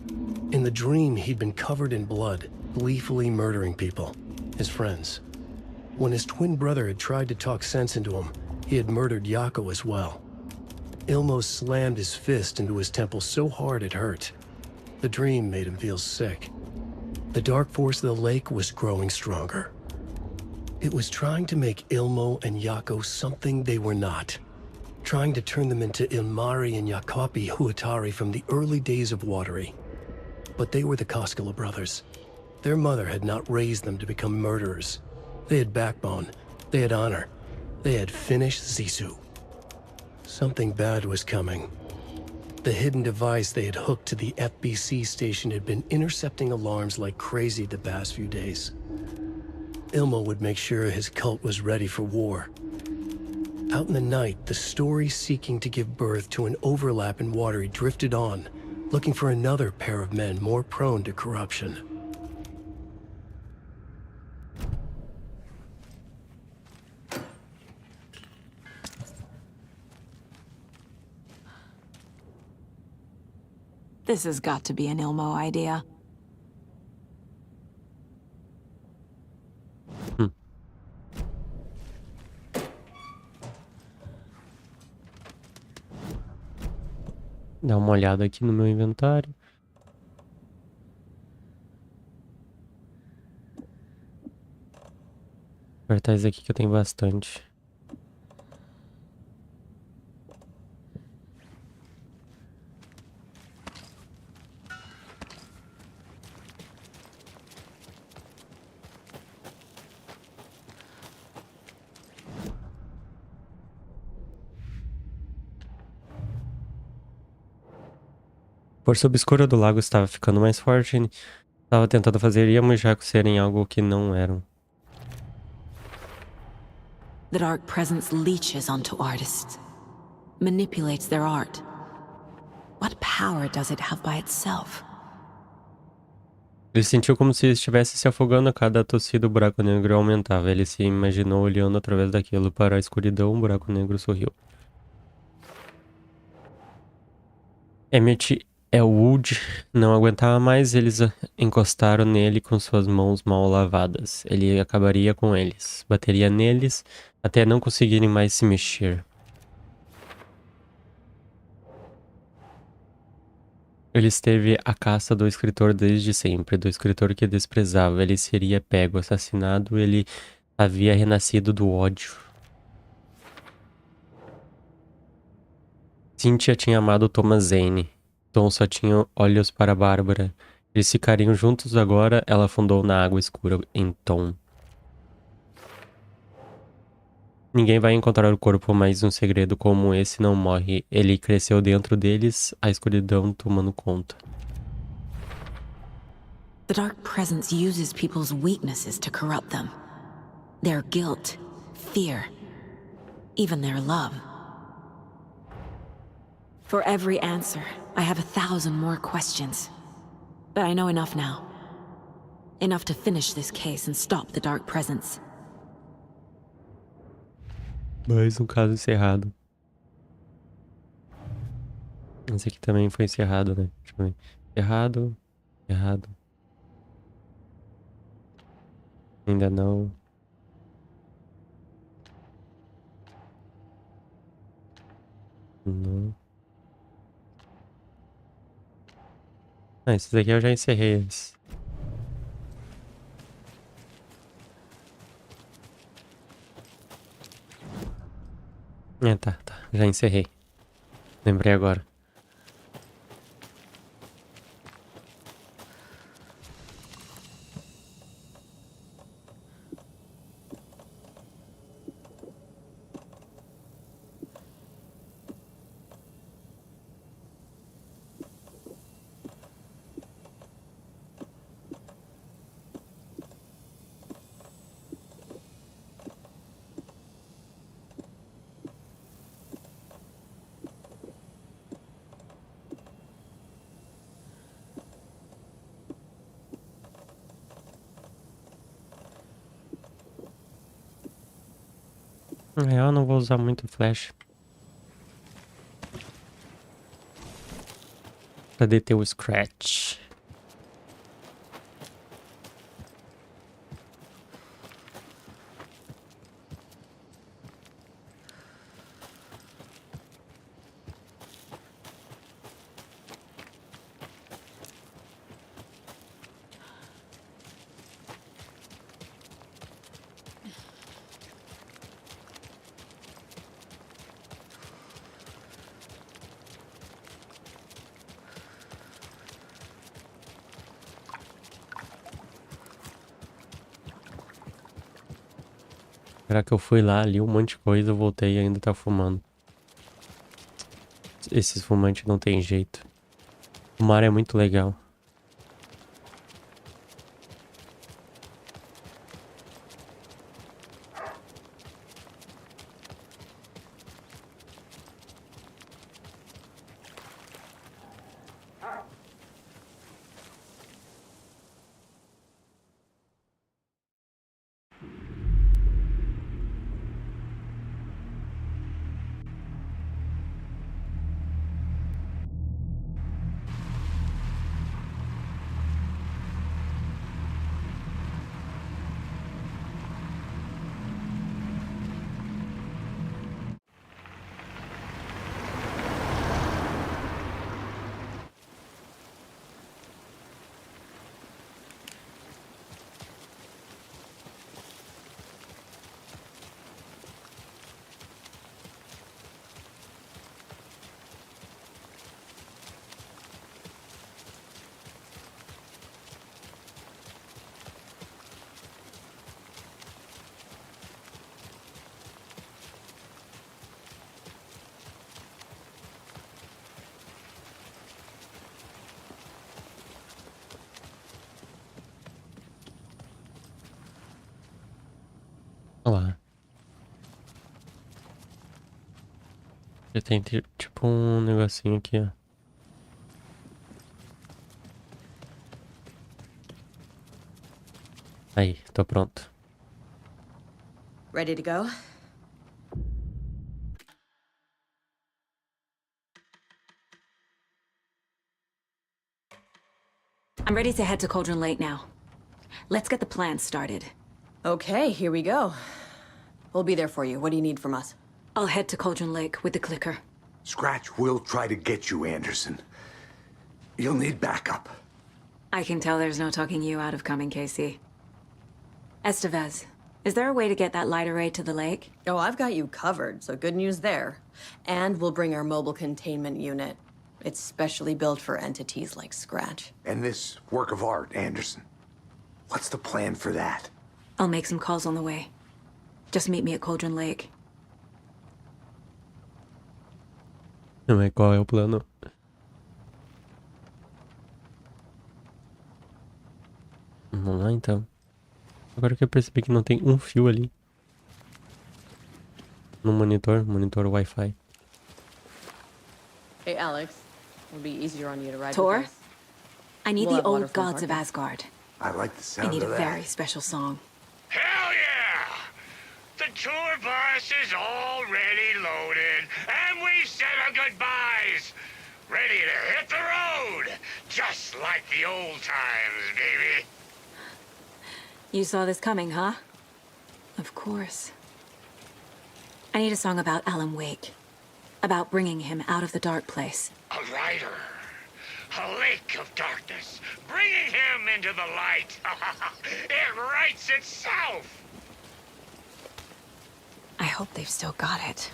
In the dream, he'd been covered in blood, gleefully murdering people, his friends. When his twin brother had tried to talk sense into him, he had murdered Yako as well. Ilmo slammed his fist into his temple so hard it hurt. The dream made him feel sick. The dark force of the lake was growing stronger. It was trying to make Ilmo and Yako something they were not. Trying to turn them into Ilmari and Jacopi Huatari from the early days of Watery. But they were the Koskela brothers. Their mother had not raised them to become murderers. They had backbone, they had honor, they had finished Zissou. Something bad was coming. The hidden device they had hooked to the FBC station had been intercepting alarms like crazy the past few days. Ilmo would make sure his cult was ready for war. Out in the night, the story seeking to give birth to an overlap in Watery drifted on, looking for another pair of men more prone to corruption. This has got to be an Ilmo idea. Dá uma olhada aqui no meu inventário. Cartaz aqui que eu tenho bastante. A força obscura do lago estava ficando mais forte e estava tentando fazer Yamujaku serem algo que não eram. The dark presence leeches onto artists, manipulates their art. What power does it have by itself? Ele sentiu como se estivesse se afogando a cada tossida, o buraco negro aumentava. Ele se imaginou olhando através daquilo para a escuridão, o buraco negro sorriu. Emmett Elwood não aguentava mais, eles encostaram nele com suas mãos mal lavadas. Ele acabaria com eles, bateria neles até não conseguirem mais se mexer. Ele esteve à caça do escritor desde sempre, do escritor que desprezava. Ele seria pego, assassinado, ele havia renascido do ódio. Cynthia tinha amado Thomas Zane. Tom só tinha olhos para Bárbara. Eles ficariam juntos agora. Ela afundou na água escura em Tom. Ninguém vai encontrar o corpo, mas um segredo como esse não morre. Ele cresceu dentro deles, a escuridão tomando conta. The dark presence uses people's weaknesses to corrupt them. Their guilt, fear, even their love. For every answer, I have 1,000 more questions. But I know enough now. Enough to finish this case and stop the dark presence. Mais um caso encerrado. Esse aqui também foi encerrado, né? Deixa eu ver. Encerrado. Errado. Ainda não. Não. Ah, esses aqui eu já encerrei eles. Tá. Já encerrei. Lembrei agora. Eu não vou usar muito flash. Cadê teu Scratch? Será que eu fui lá, li um monte de coisa, voltei e ainda tá fumando? Esses fumantes não tem jeito. Fumar é muito legal. Olha lá. Já tem tipo um negocinho aqui, ó. Aí, tô pronto. Ready to go? I'm ready to head to Cauldron Lake now. Let's get the plan started. Okay, here we go. We'll be there for you. What do you need from us? I'll head to Cauldron Lake with the clicker. Scratch will try to get you, Anderson. You'll need backup. I can tell there's no talking you out of coming, Casey. Estevez, is there a way to get that light array to the lake? Oh, I've got you covered, so good news there. And we'll bring our mobile containment unit. It's specially built for entities like Scratch. And this work of art, Anderson. What's the plan for that? I'll make some calls on the way. Just meet me at Cauldron Lake. Não é qual é o plano? Vamos lá então. Agora que eu percebi que não tem um fio ali. No monitor Wi-Fi. Hey, Alex. It'll be easier on you to ride Tor? with us. I need We'll the have water old from gods of parking. Asgard. I like the I sound need of a that. very special song. Hell yeah! The tour bus is already loaded, and we said our goodbyes. Ready to hit the road, just like the old times, baby. You saw this coming, huh? Of course. I need a song about Alan Wake. About bringing him out of the dark place. A rider. A lake of darkness. Bringing him into the light. It writes itself. I hope they've still got it.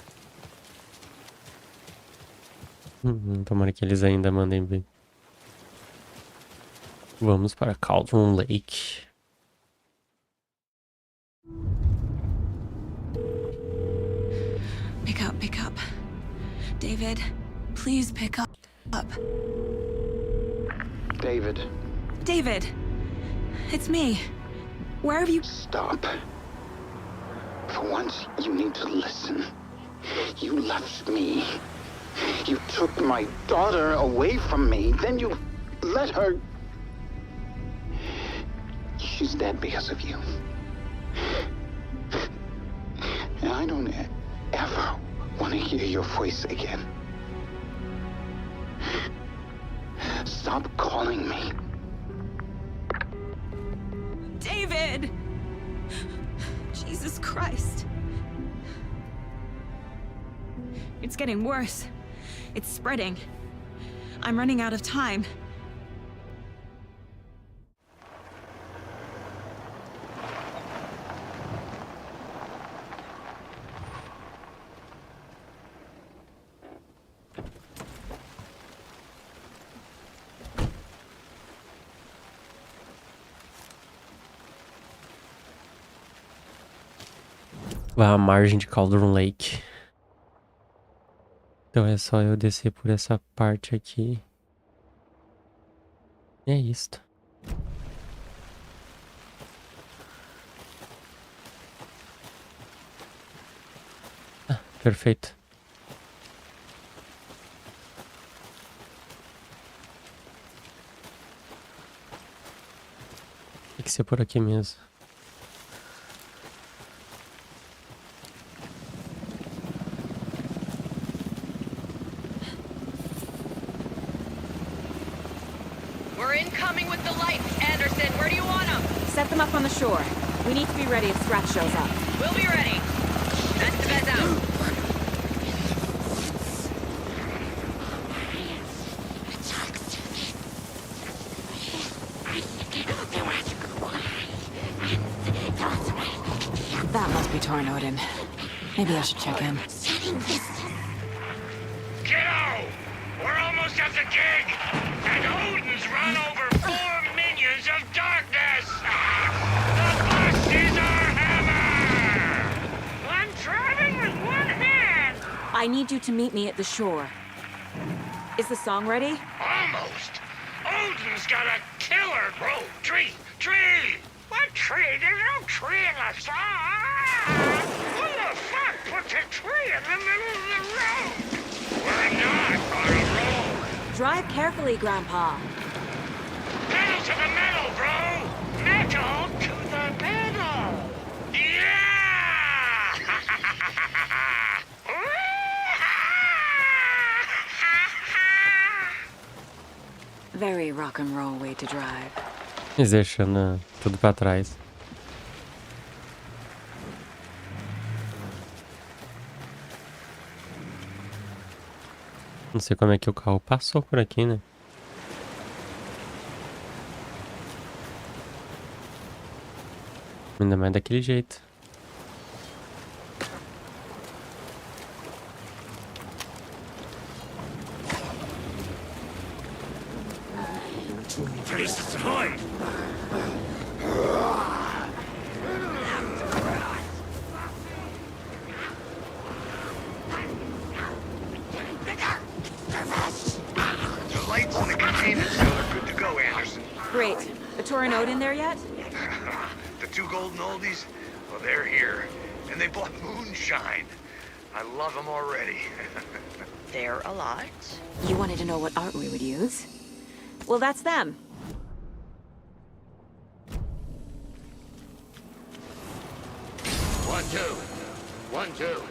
Tomara que eles ainda mandem ver. Vamos para Cauldron Lake. Pick up. David, please pick up. David. David! It's me. Where have you... Stop. For once, you need to listen. You left me. You took my daughter away from me. Then you let her... She's dead because of you. And I don't ever want to hear your voice again. stop calling me? David! Jesus Christ. It's getting worse. It's spreading. I'm running out of time. A margem de Cauldron Lake. Então é só eu descer por essa parte aqui. E é isto. Ah, perfeito. Tem que ser por aqui mesmo. Set them up on the shore. We need to be ready if Scratch shows up. We'll be ready. That's the best out. That must be Tornodin. Maybe I should check in. Kiddo! We're almost at the gig! And Odin's run over 4 minions of darkness! The bus is our hammer! I'm driving with one hand! I need you to meet me at the shore. Is the song ready? Almost! Odin's got a killer! Bro, tree! What tree? There's no tree in the song! Who the fuck put the tree in the middle of the road? We're not on a road! Drive carefully, Grandpa. Pedal to the metal, bro! Metal to the metal! Yeah! Very rock and roll way to drive. Eles deixando tudo pra trás. Não sei como é que o carro passou por aqui, né? Ainda mais daquele jeito. Great. The Tornodin in there yet? The 2 golden oldies? Well, they're here. And they bought moonshine. I love them already. They're a lot. You wanted to know what art we would use? Well, that's them. One, two. 1, 2.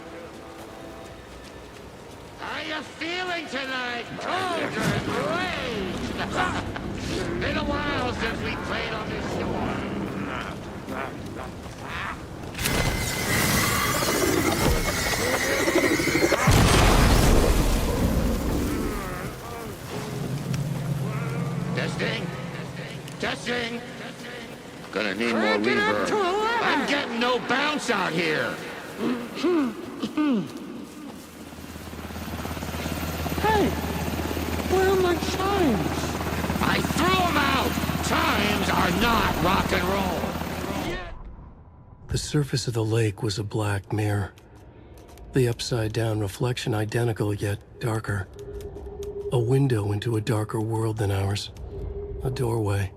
How you feeling tonight? Cold and raged. Been a while since we played on this shore. Testing. Gonna need more reverb. I'm getting no bounce out here. Hey, where are my chimes? I threw them out! Chimes are not rock and roll! The surface of the lake was a black mirror. The upside-down reflection identical yet darker. A window into a darker world than ours. A doorway.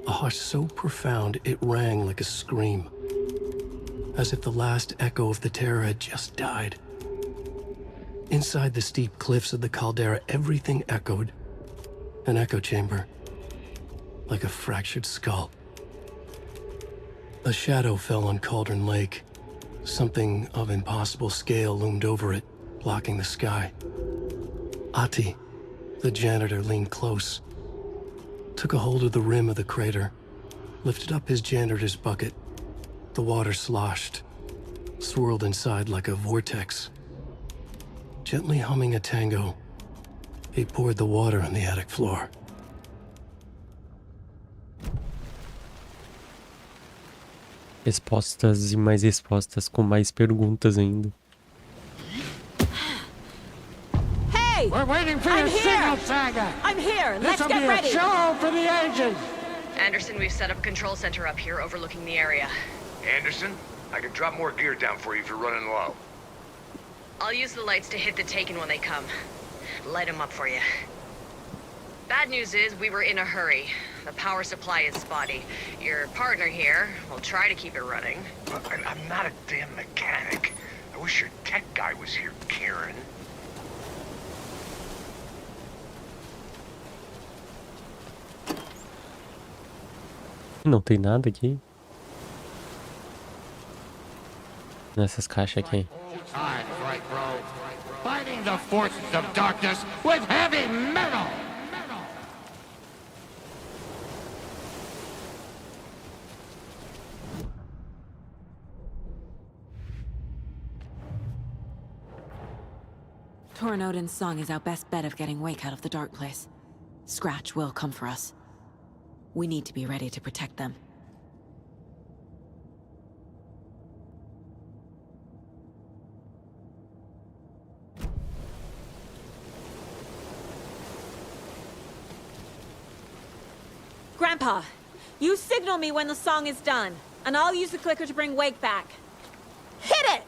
A hush so profound it rang like a scream. As if the last echo of the terror had just died. Inside the steep cliffs of the caldera, everything echoed. An echo chamber. Like a fractured skull. A shadow fell on Cauldron Lake. Something of impossible scale loomed over it, blocking the sky. Ati, the janitor, leaned close, took a hold of the rim of the crater, lifted up his janitor's bucket. The water sloshed, swirled inside like a vortex. Gently humming a tango, he poured the water on the attic floor. Respostas e mais respostas com mais perguntas ainda. Hey! We're waiting for your signal, Saga! I'm here! Let's This'll get be ready! a show for the ages! Anderson, we've set up a control center up here overlooking the area. Anderson, I can drop more gear down for you if you're running low. I'll use the lights to hit the Taken when they come. Light them up for you. Bad news is we were in a hurry. The power supply is spotty. Your partner here will try to keep it running. I'm not a damn mechanic. I wish your tech guy was here, Karen. Não tem nada aqui. Nessas caixas aqui. Time, right, bro? Fighting the forces of darkness with heavy metal! Torn Odin's song is our best bet of getting Wake out of the dark place. Scratch will come for us. We need to be ready to protect them. Grandpa, you signal me when the song is done, and I'll use the clicker to bring Wake back. Hit it!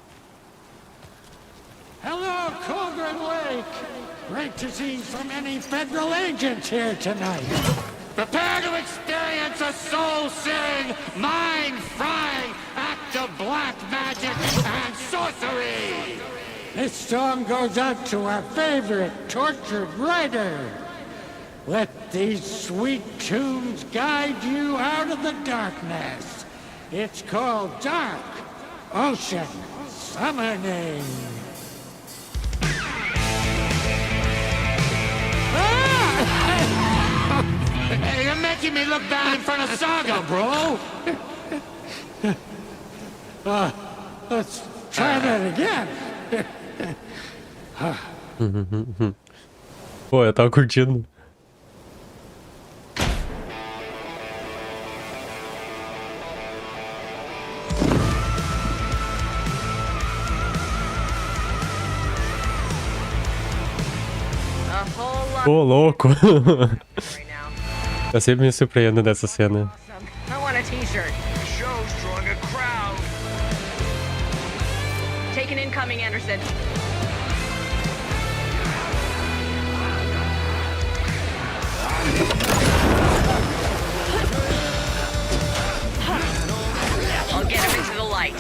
Hello, Cauldron Lake! Great to see so many federal agents here tonight. Prepare to experience a soul-searing, mind-frying act of black magic and sorcery! This song goes out to our favorite tortured writer. Let these sweet tunes guide you out of the darkness. It's called Dark Ocean Summoning. You're making me look bad in front of Saga, bro. Let's try that again. Pô, eu tava curtindo. Ô, louco. Eu sempre me surpreendo dessa cena. I want a t-shirt. The show's drawing a crowd. Taken incoming, Anderson. I'll get him into the light.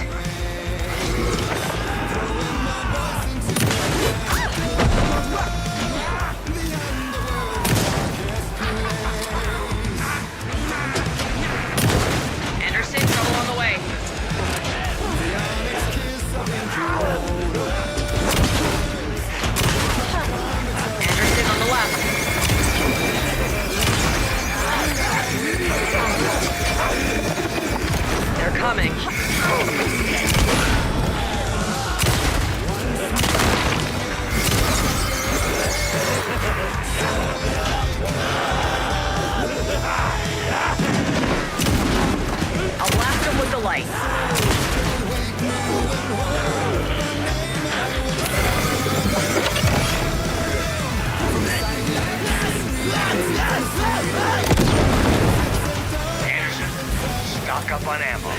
Anderson, trouble on the way. Anderson on the left. They're coming. I'll blast him with the light. Anderson, stock up on ammo.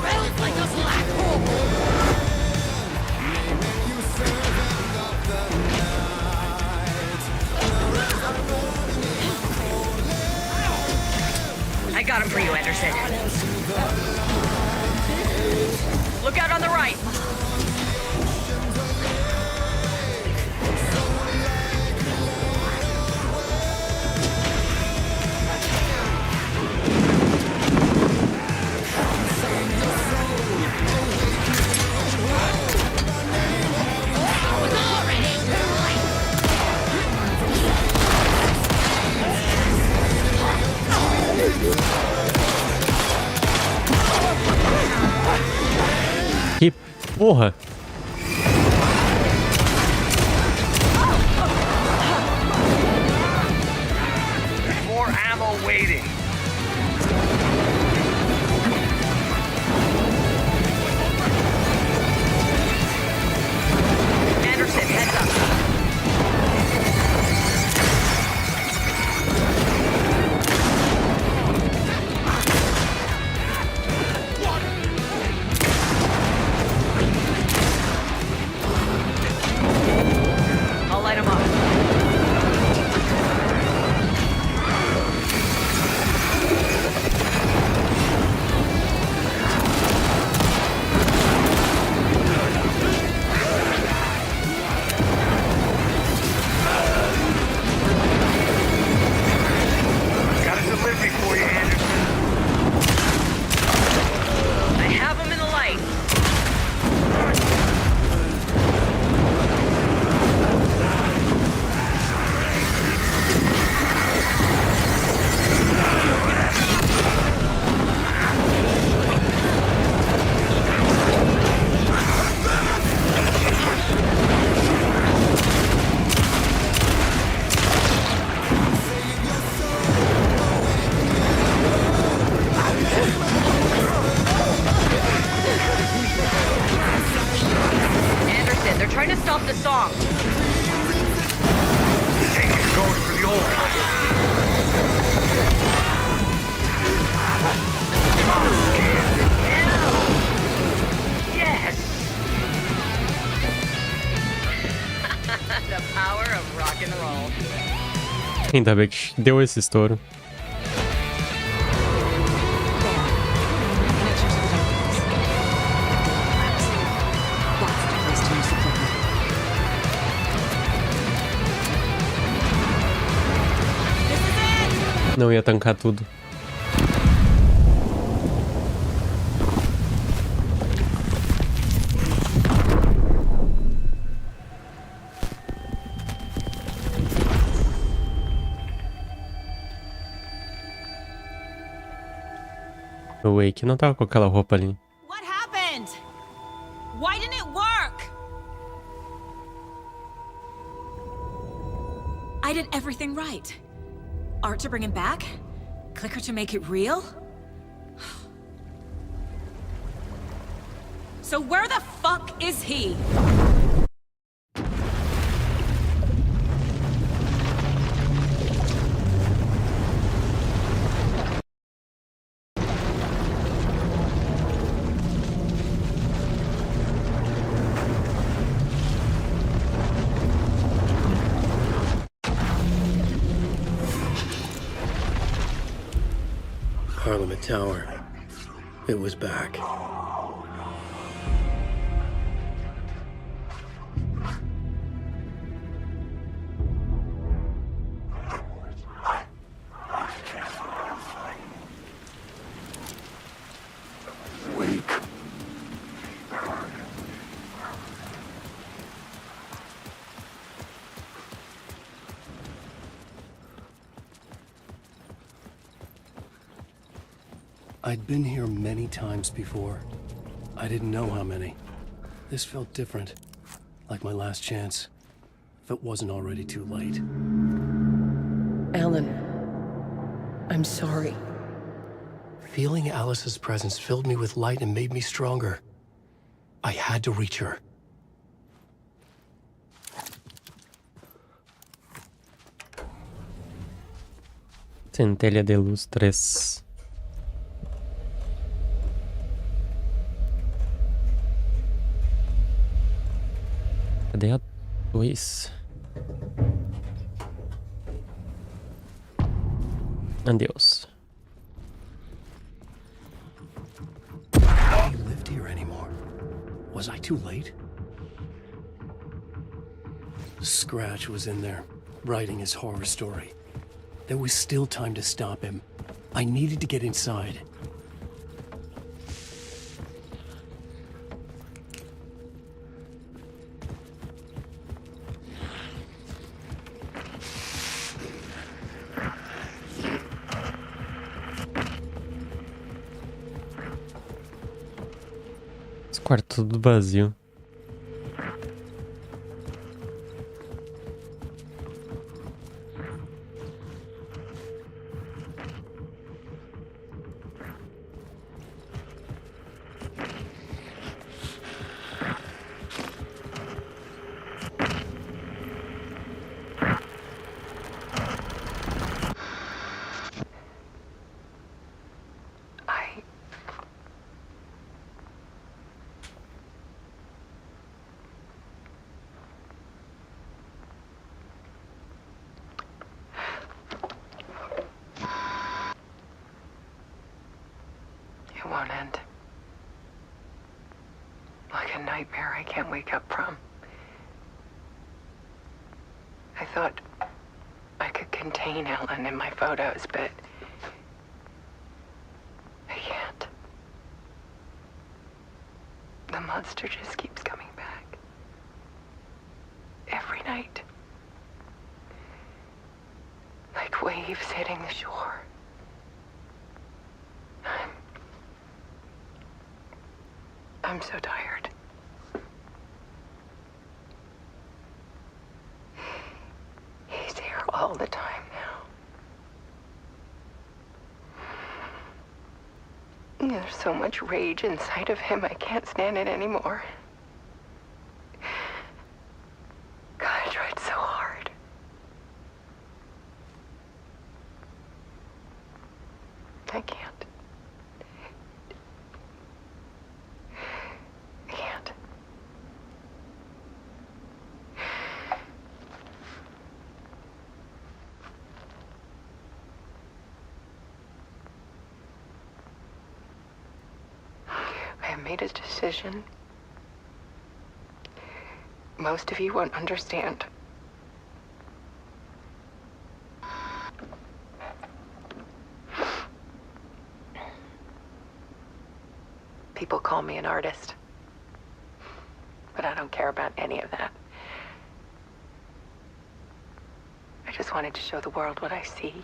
Smells like a black hole! Look out on the right. Que porra! More ammo waiting. Anderson, heads up. I'll light him up. Got a delivery for you, Anderson. I have him in the light. Anderson, they're trying to stop the song. Taking going for the old one. Yes! The power of rock and roll. Ainda bem que deu esse estouro. Não ia tancar tudo. O Wake não tava com aquela roupa ali. What happened? Why didn't it work? I did everything right. Art to bring him back? Clicker to make it real? So where the fuck is he? Parliament Tower. It was back. Wake. I'd been here many times before. I didn't know how many. This felt different. Like my last chance. If it wasn't already too late. Alan, I'm sorry. Feeling Alice's presence filled me with light and made me stronger. I had to reach her. Centelha de Luz 3. Cadê a 2? Adeus. Was I too late? Scratch was in there, writing his horror story. There was still time to stop him. I needed to get inside. Esse quarto tudo vazio. It won't end. Like a nightmare I can't wake up from. I thought I could contain Ellen in my photos, but I can't. The monster just keeps coming back. Every night. Like waves hitting the shore. I'm so tired. He's here all the time now. There's so much rage inside of him, I can't stand it anymore. God, I tried so hard. I can't. I made a decision. Most of you won't understand. People call me an artist, but I don't care about any of that. I just wanted to show the world what I see.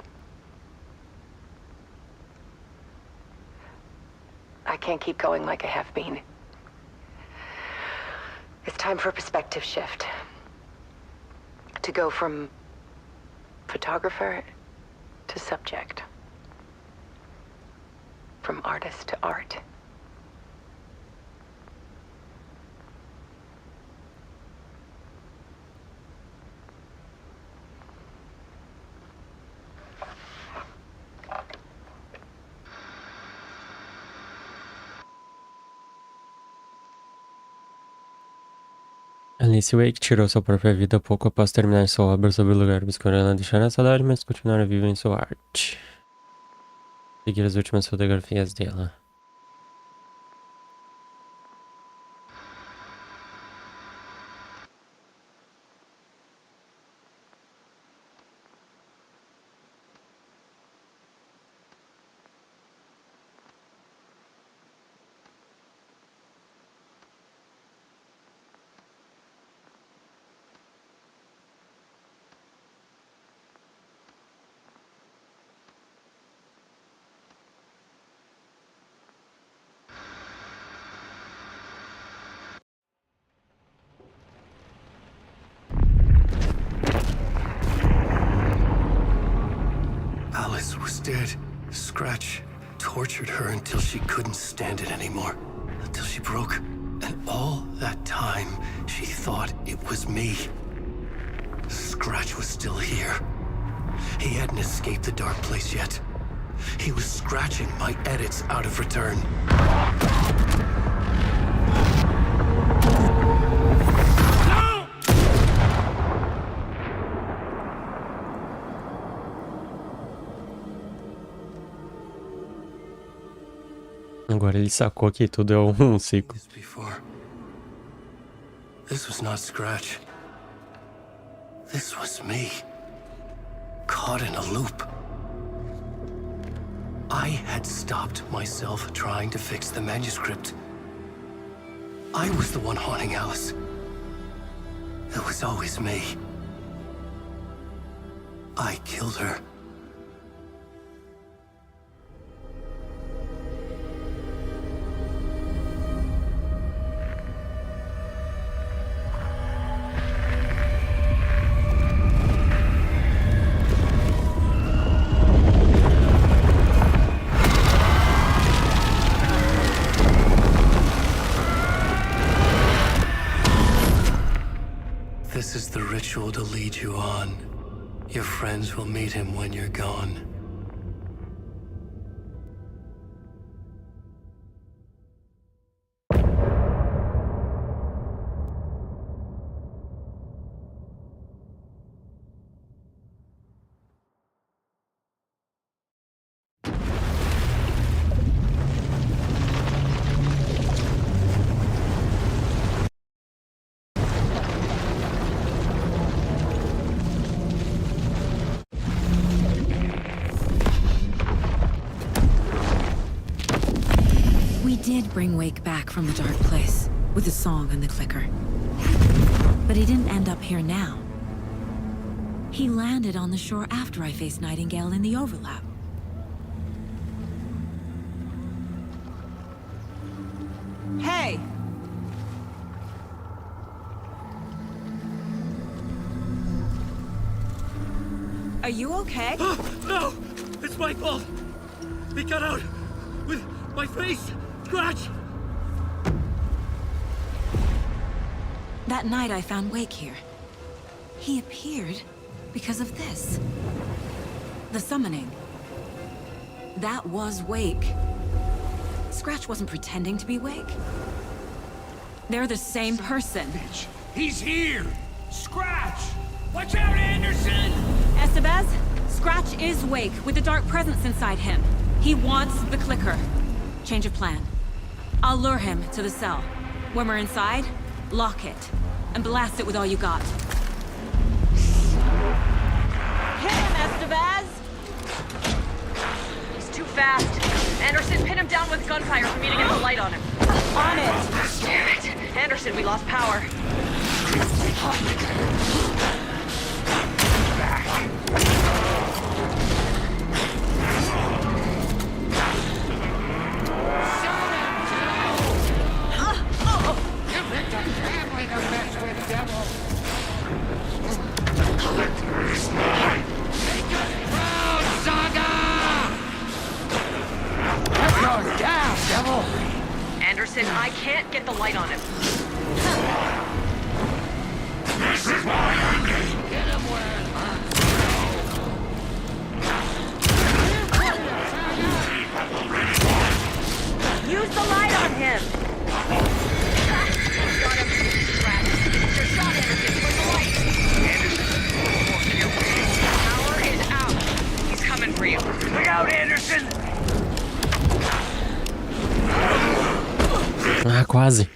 I can't keep going like I have been. It's time for a perspective shift. To go from photographer to subject. From artist to art. Alice Wake tirou sua própria vida pouco após terminar sua obra sobre o lugar, buscando ela deixar a saudade, mas continuar viva em sua arte. Seguir as últimas fotografias dela. Alice was dead. Scratch tortured her until she couldn't stand it anymore. Until she broke. And all that time, she thought it was me. Scratch was still here. He hadn't escaped the dark place yet. He was scratching my edits out of return. Agora ele sacou que tudo é um ciclo. Before. This was not Scratch. This was me. Caught in a loop. I had stopped myself trying to fix the manuscript. I was the one haunting Alice. It was always me. I killed her. This is the ritual to lead you on. Your friends will meet him when you're gone. Did bring Wake back from the dark place with the song and the clicker. But he didn't end up here now. He landed on the shore after I faced Nightingale in the overlap. Hey! Are you okay? No! It's my fault! He got out with my face! Scratch! That night I found Wake here. He appeared because of this. The summoning. That was Wake. Scratch wasn't pretending to be Wake. They're the same person. Bitch, he's here! Scratch! Watch out, Anderson! Estevez, Scratch is Wake with the dark presence inside him. He wants the clicker. Change of plan. I'll lure him to the cell. When we're inside, lock it, and blast it with all you got. Hit him, Estevez! He's too fast. Anderson, pin him down with gunfire for me to get the light on him. On it! Damn it. Anderson, we lost power. Anderson, I can't get the light on him. This is why I need. Get him where it hurts. Use the light on him. Got him. Your shot, Anderson. Put the light. Anderson, power is out. He's coming for you. Look out, Anderson! Ah, quase.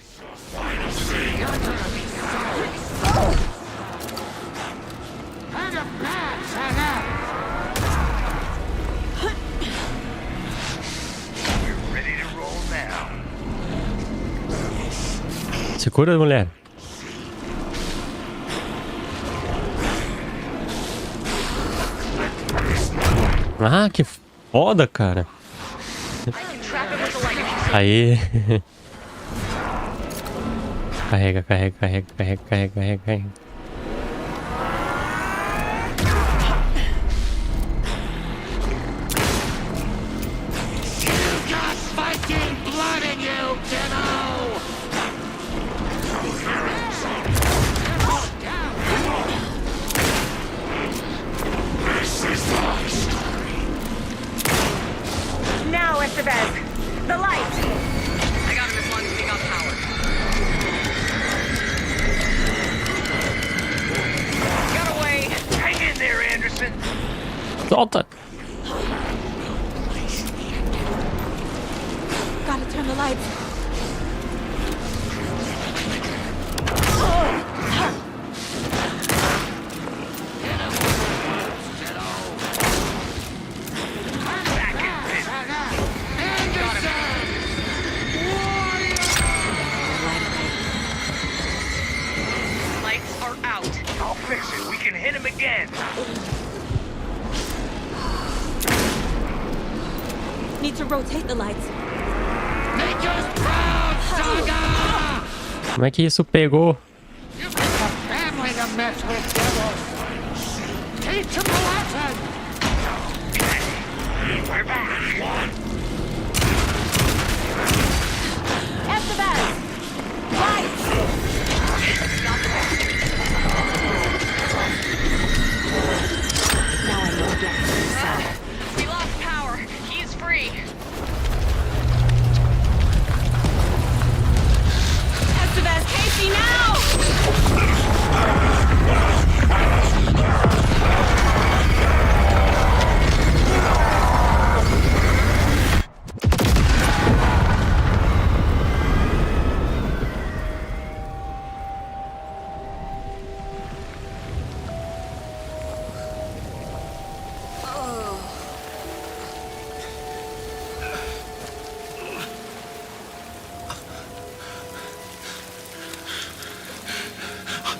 Se cura, mulher. Ah, que foda, cara. Aí. Carrega, carrega, carrega, carrega, carrega, carrega, carrega. Now, Estevez, the light. I got him as long as we got power. Got away. Hang in there, Anderson. Solta. Gotta turn the lights. rotate the lights. Make us proud, Saga! Como é que isso pegou? You picked a family to mess with, devils. Teach them a lesson. We're back. Estevez! Lights! Now I need to get to the cell. We lost power. He's free. Estevez, Casey, now!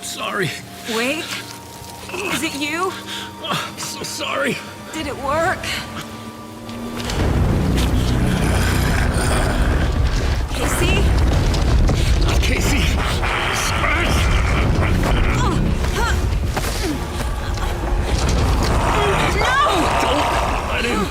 Sorry. Wake? Is it you? I'm so sorry. Did it work? Casey? Casey! Scratch! No! Don't let him!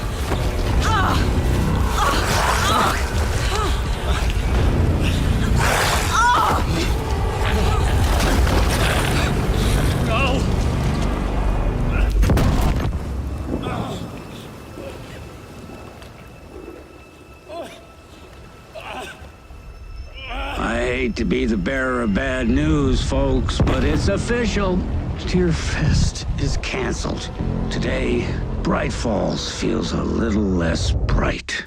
I hate to be the bearer of bad news, folks, but it's official. Tearfest is canceled. Today, Bright Falls feels a little less bright.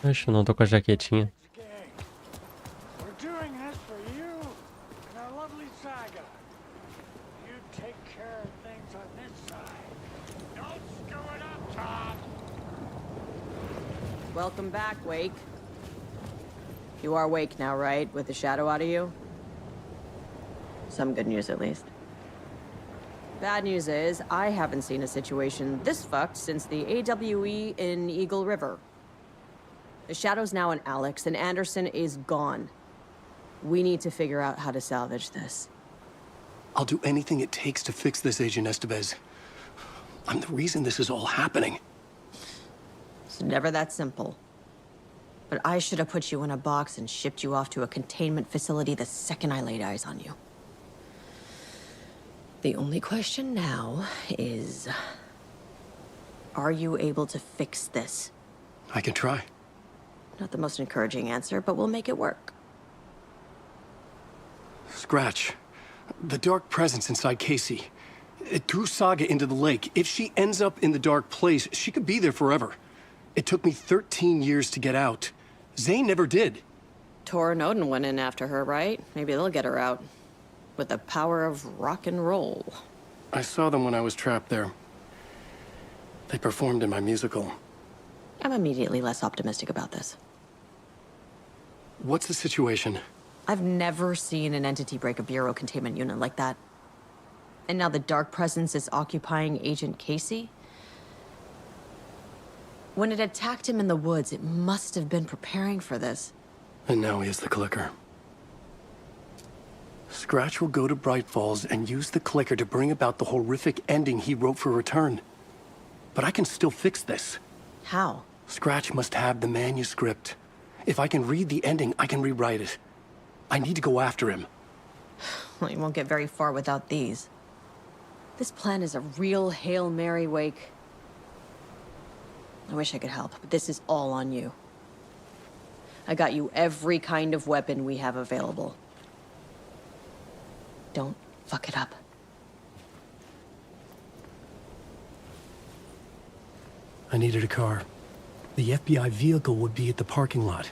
Oxe, eu não tô com a jaquetinha. We're doing this for you and our lovely Saga. You take care of things on this side. Don't screw it up, Tom. Welcome back, Wake. You are Wake now, right? With the shadow out of you? Some good news, at least. Bad news is, I haven't seen a situation this fucked since the AWE in Eagle River. The shadow's now in Alex, and Anderson is gone. We need to figure out how to salvage this. I'll do anything it takes to fix this, Agent Estevez. I'm the reason this is all happening. It's never that simple. But I should have put you in a box and shipped you off to a containment facility the second I laid eyes on you. The only question now is... are you able to fix this? I can try. Not the most encouraging answer, but we'll make it work. Scratch. The dark presence inside Casey. It threw Saga into the lake. If she ends up in the dark place, she could be there forever. It took me 13 years to get out. Zane never did. Tor and Odin went in after her, right? Maybe they'll get her out. With the power of rock and roll. I saw them when I was trapped there. They performed in my musical. I'm immediately less optimistic about this. What's the situation? I've never seen an entity break a Bureau containment unit like that. And now the dark presence is occupying Agent Casey? When it attacked him in the woods, it must have been preparing for this. And now he has the clicker. Scratch will go to Bright Falls and use the clicker to bring about the horrific ending he wrote for Return. But I can still fix this. How? Scratch must have the manuscript. If I can read the ending, I can rewrite it. I need to go after him. Well, you won't get very far without these. This plan is a real Hail Mary, Wake. I wish I could help, but this is all on you. I got you every kind of weapon we have available. Don't fuck it up. I needed a car. The FBI vehicle would be at the parking lot.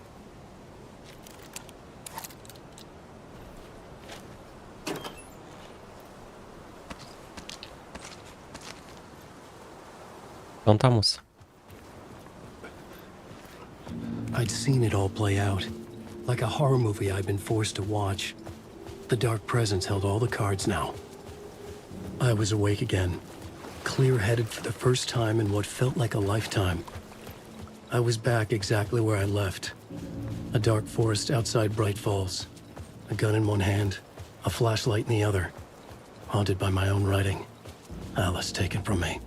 Então tá, moça. I'd seen it all play out. Like a horror movie I'd been forced to watch. The dark presence held all the cards now. I was awake again, clear-headed for the first time in what felt like a lifetime. I was back exactly where I left. A dark forest outside Bright Falls. A gun in one hand, a flashlight in the other. Haunted by my own writing. Alice taken from me.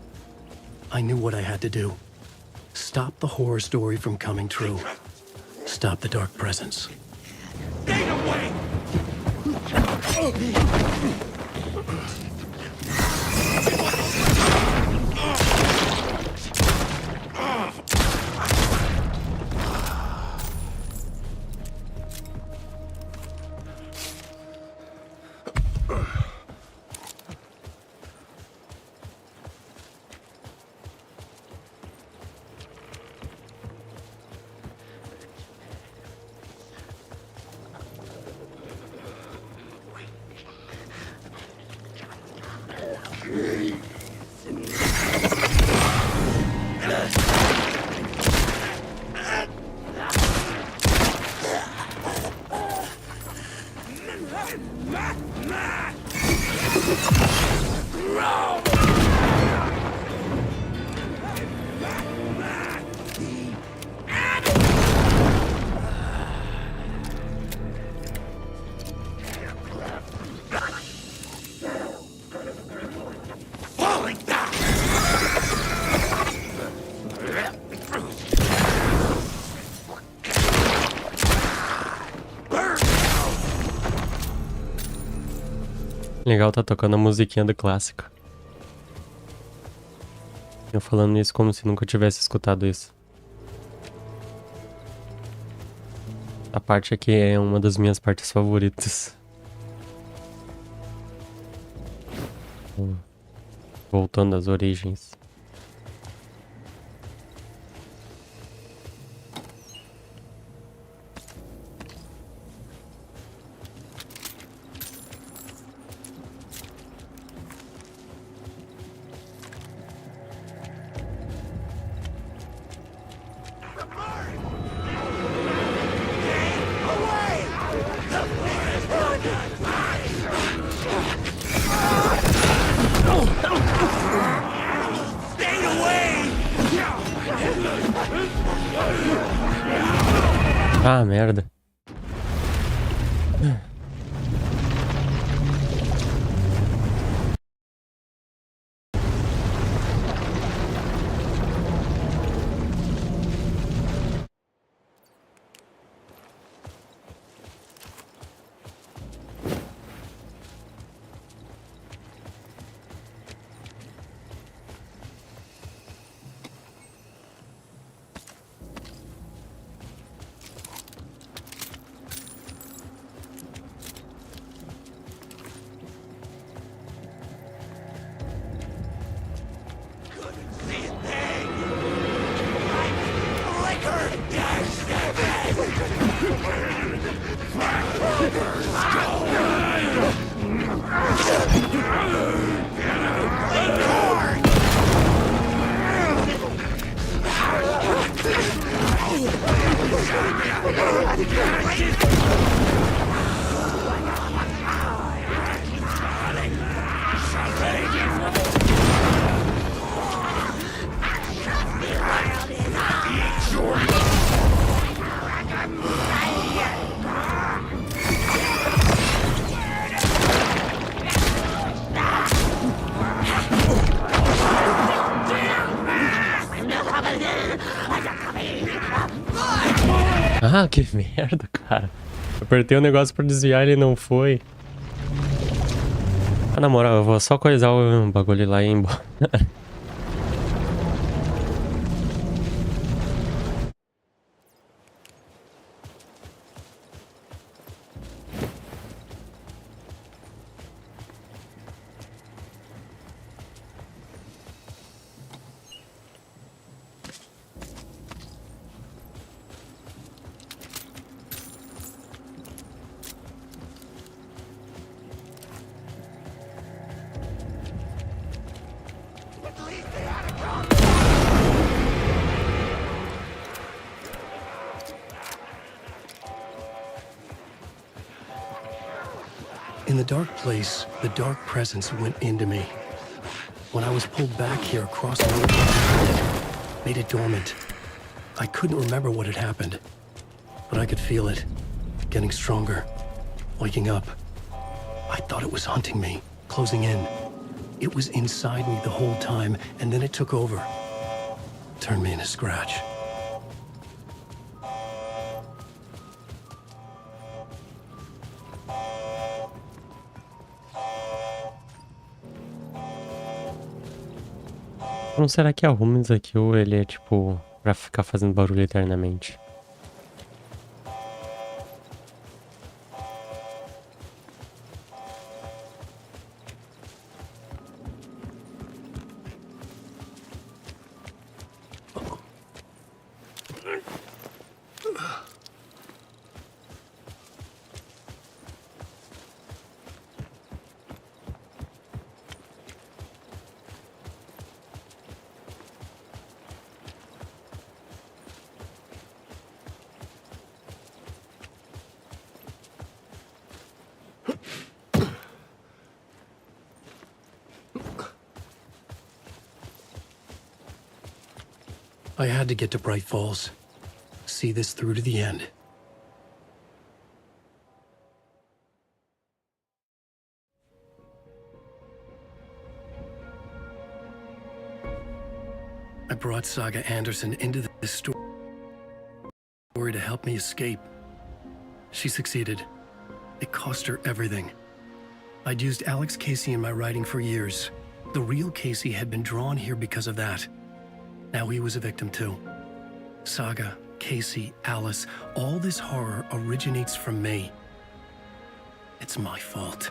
I knew what I had to do. Stop the horror story from coming true. Stop the dark presence. Stay away! Legal, tá tocando a musiquinha do clássico. Eu falando isso como se nunca tivesse escutado isso. A parte aqui é uma das minhas partes favoritas. Voltando às origens. Ah, merda. Ah, que merda, cara. Eu apertei o negócio pra desviar e ele não foi. Ah, na moral, eu vou só coisar o bagulho lá e ir embora. In the dark place, the dark presence went into me. When I was pulled back here across the road, made it dormant. I couldn't remember what had happened, but I could feel it, getting stronger, waking up. I thought it was hunting me, closing in. It was inside me the whole time, and then it took over. Turned me into Scratch. Como será que arruma isso aqui ou ele é tipo pra ficar fazendo barulho eternamente? I had to get to Bright Falls. See this through to the end. I brought Saga Anderson into this story to help me escape. She succeeded. It cost her everything. I'd used Alex Casey in my writing for years. The real Casey had been drawn here because of that. Now he was a victim too. Saga, Casey, Alice, all this horror originates from me. It's my fault.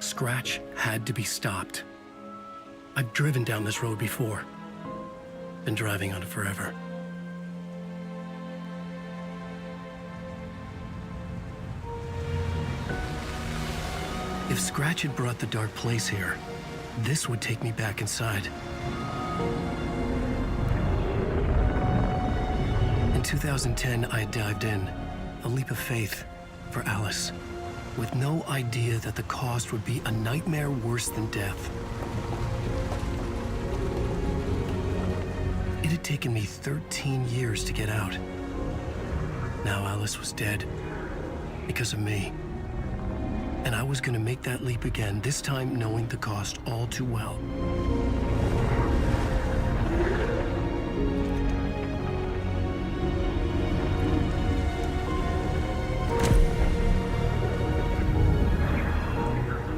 Scratch had to be stopped. I've driven down this road before. Been driving on it forever. If Scratch had brought the dark place here, this would take me back inside. In 2010, I had dived in, a leap of faith for Alice, with no idea that the cost would be a nightmare worse than death. It had taken me 13 years to get out. Now Alice was dead, because of me. And I was gonna make that leap again, this time knowing the cost all too well.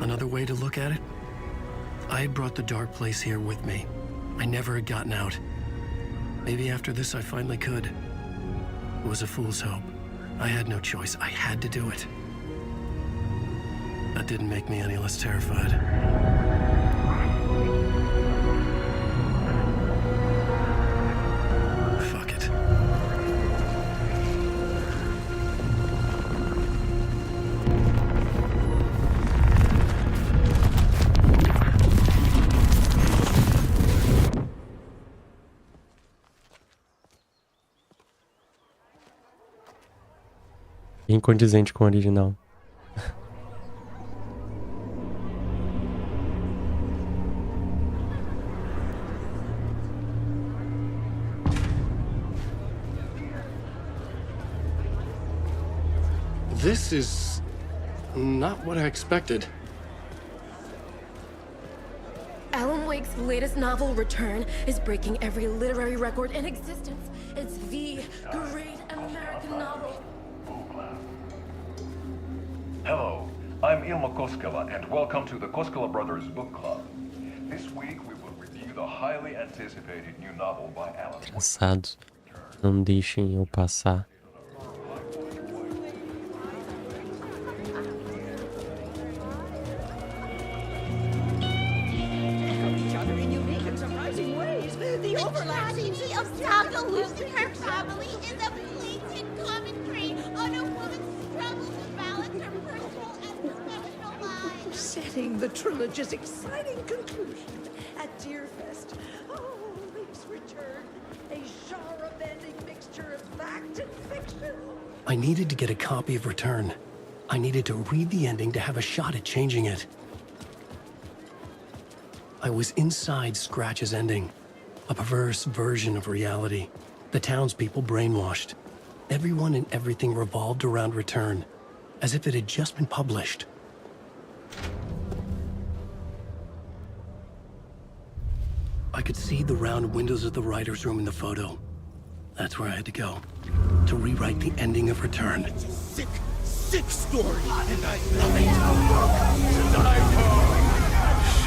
Another way to look at it, I had brought the dark place here with me. I never had gotten out. Maybe after this I finally could. It was a fool's hope. I had no choice. I had to do it. That didn't make me any less terrified. Fuck it. Incondizente com o original. This is not what I expected. Alan Wake's latest novel, Return, is breaking every literary record in existence. It's the great American novel. Hello, I'm Ilma Koskela, and welcome to the Koskela Brothers Book Club. This week we will review the highly anticipated new novel by Alan Wake. Engraçados. Não deixem eu passar. The tragedy of Sábado losing her family is a blatant commentary on a woman's struggle to balance her personal and professional lives. Setting the trilogy's exciting conclusion at Deerfest. Oh, Wake's Return, a genre-bending mixture of fact and fiction. I needed to get a copy of Return. I needed to read the ending to have a shot at changing it. I was inside Scratch's ending, a perverse version of reality. The townspeople brainwashed. Everyone and everything revolved around Return, as if it had just been published. I could see the round windows of the writer's room in the photo. That's where I had to go, to rewrite the ending of Return. It's a sick, sick story, and I love it. To die for.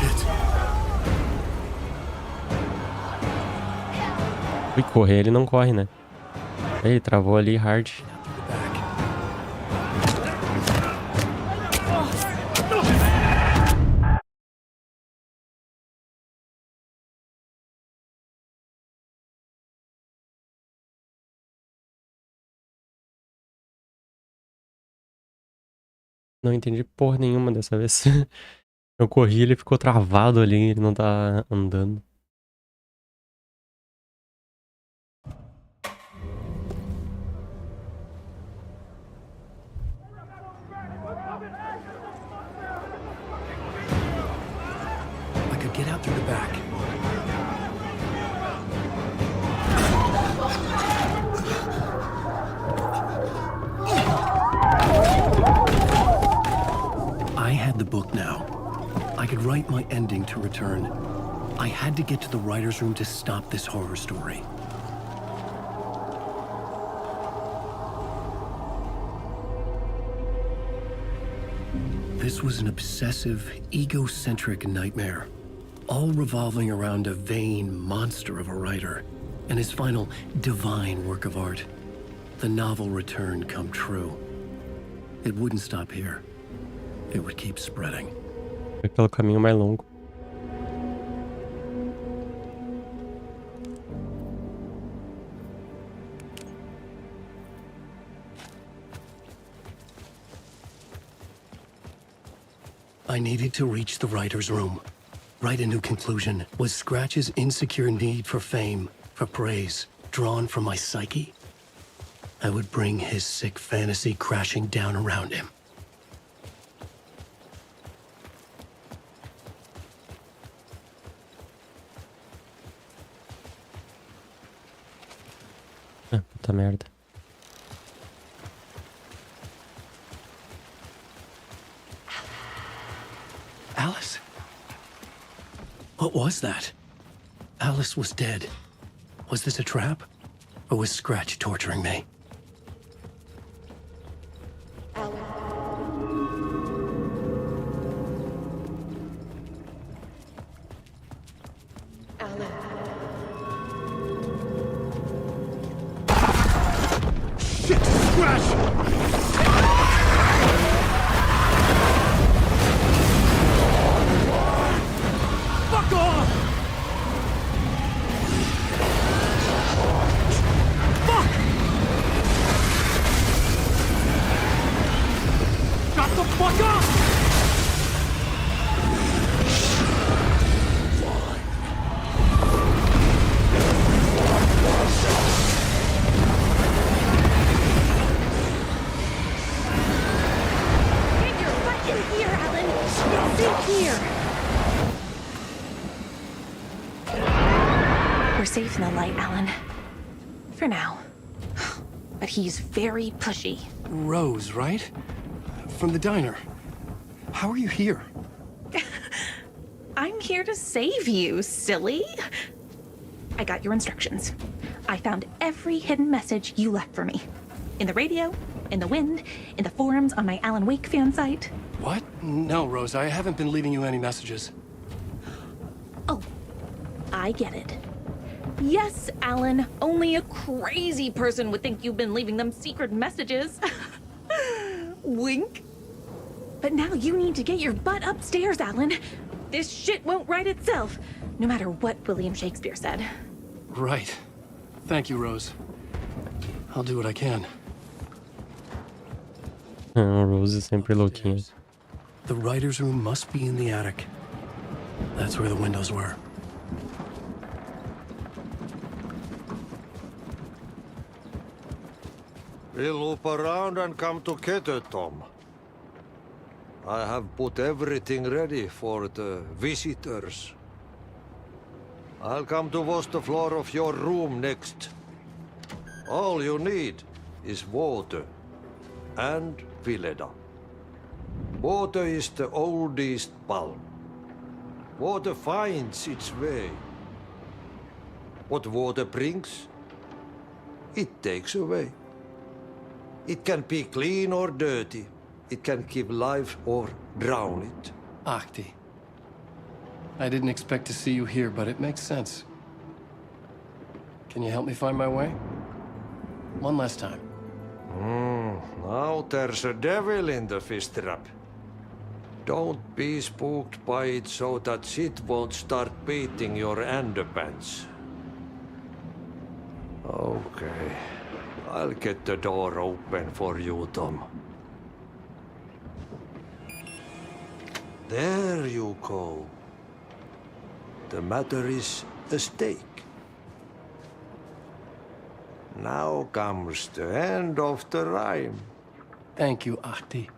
Shit. E correr ele não corre, né? Ele travou ali hard. Não entendi porra nenhuma dessa vez. Eu corri, ele ficou travado ali, ele não tá andando. I could get out through the back. I had the book now. I could write my ending to Return. I had to get to the writer's room to stop this horror story. This was an obsessive, egocentric nightmare, all revolving around a vain monster of a writer and his final divine work of art, the novel Return come true. It wouldn't stop here. It would keep spreading. Foi pelo caminho mais longo. I needed to reach the writer's room. Write a new conclusion. Was Scratch's insecure need for fame, for praise, drawn from my psyche? I would bring his sick fantasy crashing down around him. Ah, puta merda. Alice? What was that? Alice was dead. Was this a trap? Or was Scratch torturing me? Shit, Scratch! Fuck off! Fuck! Shut the fuck up! Get your butt in here, Alan! Sit here! We're safe in the light, Alan. For now. But he's very pushy. Rose, right? From the diner. How are you here? I'm here to save you, silly. I got your instructions. I found every hidden message you left for me. In the radio, in the wind, in the forums on my Alan Wake fan site. What? No, Rose, I haven't been leaving you any messages. Oh, I get it. Yes, Alan, only a crazy person would think you've been leaving them secret messages. Wink. But now you need to get your butt upstairs, Alan. This shit won't right itself, no matter what William Shakespeare said. Right. Thank you, Rose. I'll do what I can. Rose sempre louquinha. The writer's room must be in the attic. That's where the windows were. We'll loop around and come to Quinta, Tom. I have put everything ready for the visitors. I'll come to wash the floor of your room next. All you need is water and Vileda. Water is the oldest bulb. Water finds its way. What water brings, it takes away. It can be clean or dirty. It can give life or drown it. Ahti. I didn't expect to see you here, but it makes sense. Can you help me find my way? One last time. Now there's a devil in the fish trap. Don't be spooked by it so that it won't start beating your underpants. Okay. I'll get the door open for you, Tom. There you go. The matter is a stake. Now comes the end of the rhyme. Thank you, Ahti.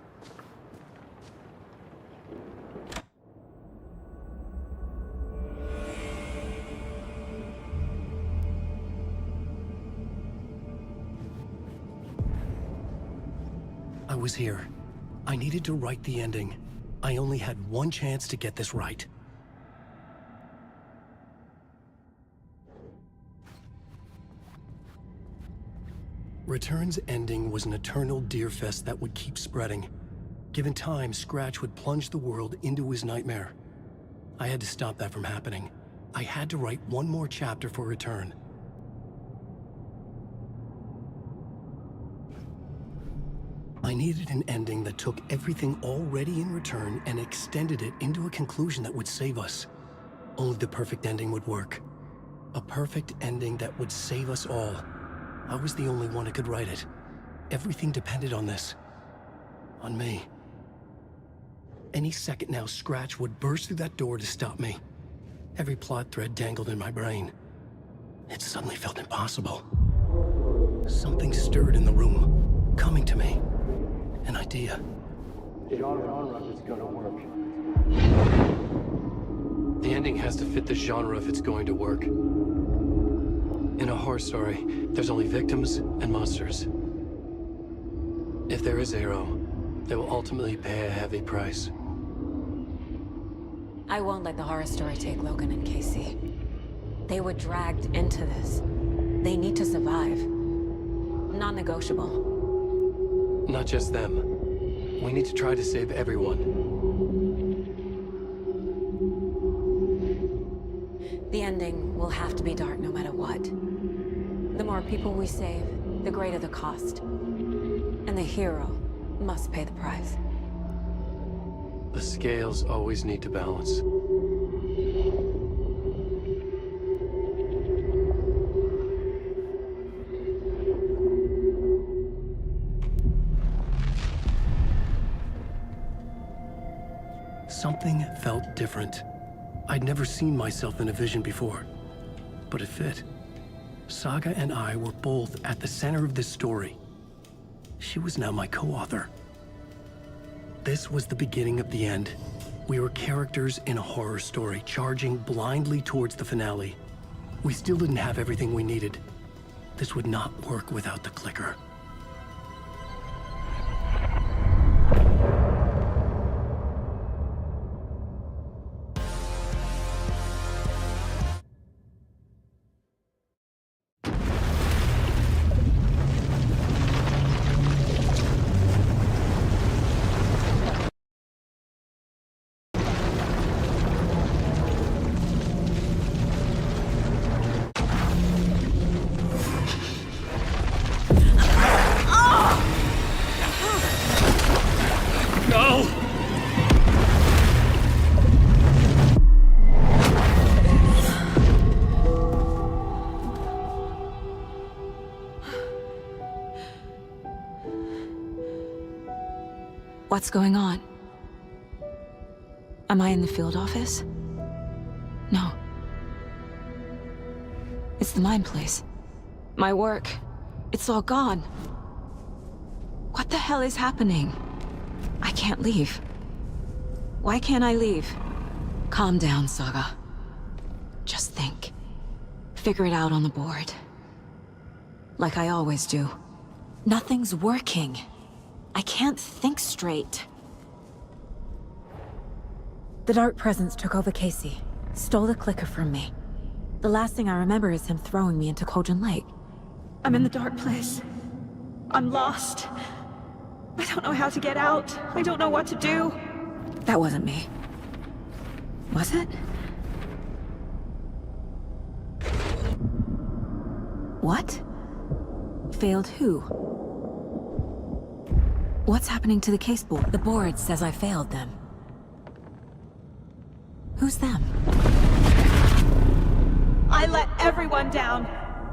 I was here. I needed to write the ending. I only had one chance to get this right. Return's ending was an eternal deerfest that would keep spreading. Given time, Scratch would plunge the world into his nightmare. I had to stop that from happening. I had to write one more chapter for Return. I needed an ending that took everything already in Return and extended it into a conclusion that would save us. Only the perfect ending would work. A perfect ending that would save us all. I was the only one who could write it. Everything depended on this. On me. Any second now, Scratch would burst through that door to stop me. Every plot thread dangled in my brain. It suddenly felt impossible. Something stirred in the room, coming to me. An idea. Genre if it's gonna work. The ending has to fit the genre if it's going to work. In a horror story, there's only victims and monsters. If there is a hero, they will ultimately pay a heavy price. I won't let the horror story take Logan and Casey. They were dragged into this. They need to survive. Non-negotiable. Not just them. We need to try to save everyone. The ending will have to be dark no matter what. The more people we save, the greater the cost. And the hero must pay the price. The scales always need to balance. Something felt different. I'd never seen myself in a vision before, but it fit. Saga and I were both at the center of this story. She was now my co-author. This was the beginning of the end. We were characters in a horror story, charging blindly towards the finale. We still didn't have everything we needed. This would not work without the clicker. What's going on? Am I in the field office? No. It's the mine place. My work. It's all gone. What the hell is happening? I can't leave. Why can't I leave? Calm down, Saga. Just think. Figure it out on the board. Like I always do. Nothing's working. I can't think straight. The Dark Presence took over Casey. Stole the clicker from me. The last thing I remember is him throwing me into Cauldron Lake. I'm in the dark place. I'm lost. I don't know how to get out. I don't know what to do. That wasn't me. Was it? What? Failed who? What's happening to the case board? The board says I failed them. Who's them? I let everyone down.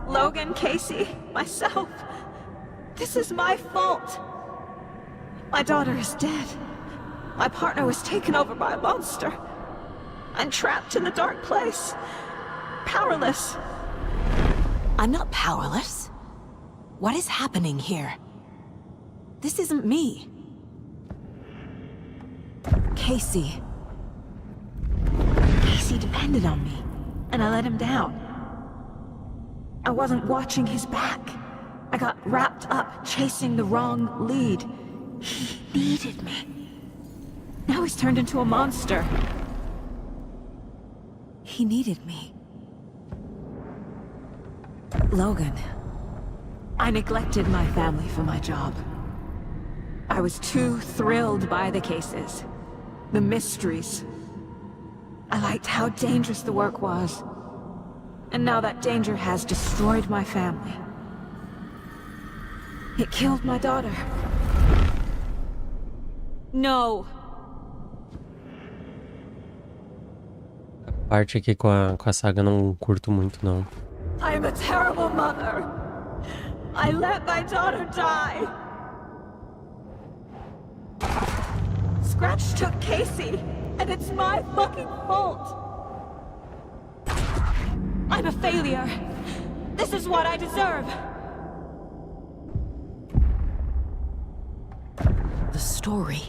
Logan, Casey, myself. This is my fault. My daughter is dead. My partner was taken over by a monster. I'm trapped in the dark place. Powerless. I'm not powerless. What is happening here? This isn't me. Casey. Casey depended on me, and I let him down. I wasn't watching his back. I got wrapped up chasing the wrong lead. He needed me. Now he's turned into a monster. He needed me. Logan. I neglected my family for my job. I was too thrilled by the cases, the mysteries. I liked how dangerous the work was. And now that danger has destroyed my family. It killed my daughter. No. A parte aqui com a saga não curto muito, não. I'm a terrible mother. I let my daughter die. Scratch took Casey, and it's my fucking fault. I'm a failure. This is what I deserve. The story.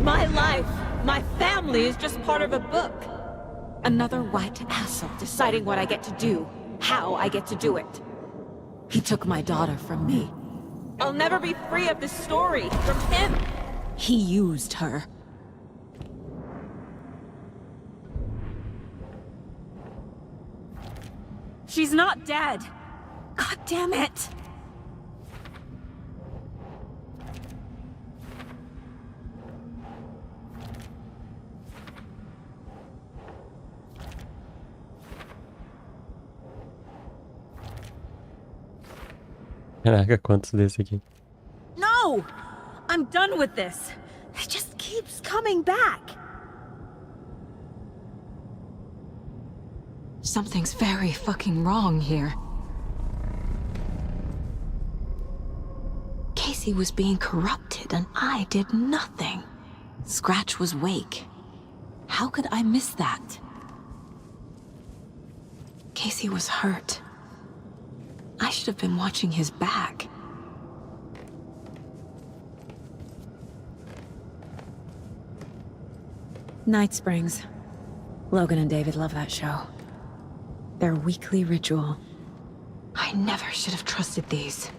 My life, my family is just part of a book. Another white asshole deciding what I get to do, how I get to do it. He took my daughter from me. I'll never be free of this story from him. He used her. She's not dead. God damn it. Caraca, quantos desse aqui? No! I'm done with this. It just keeps coming back. Something's very fucking wrong here. Casey was being corrupted and I did nothing. Scratch was Wake. How could I miss that? Casey was hurt. I should have been watching his back. Night Springs. Logan and David love that show. Their weekly ritual. I never should have trusted these.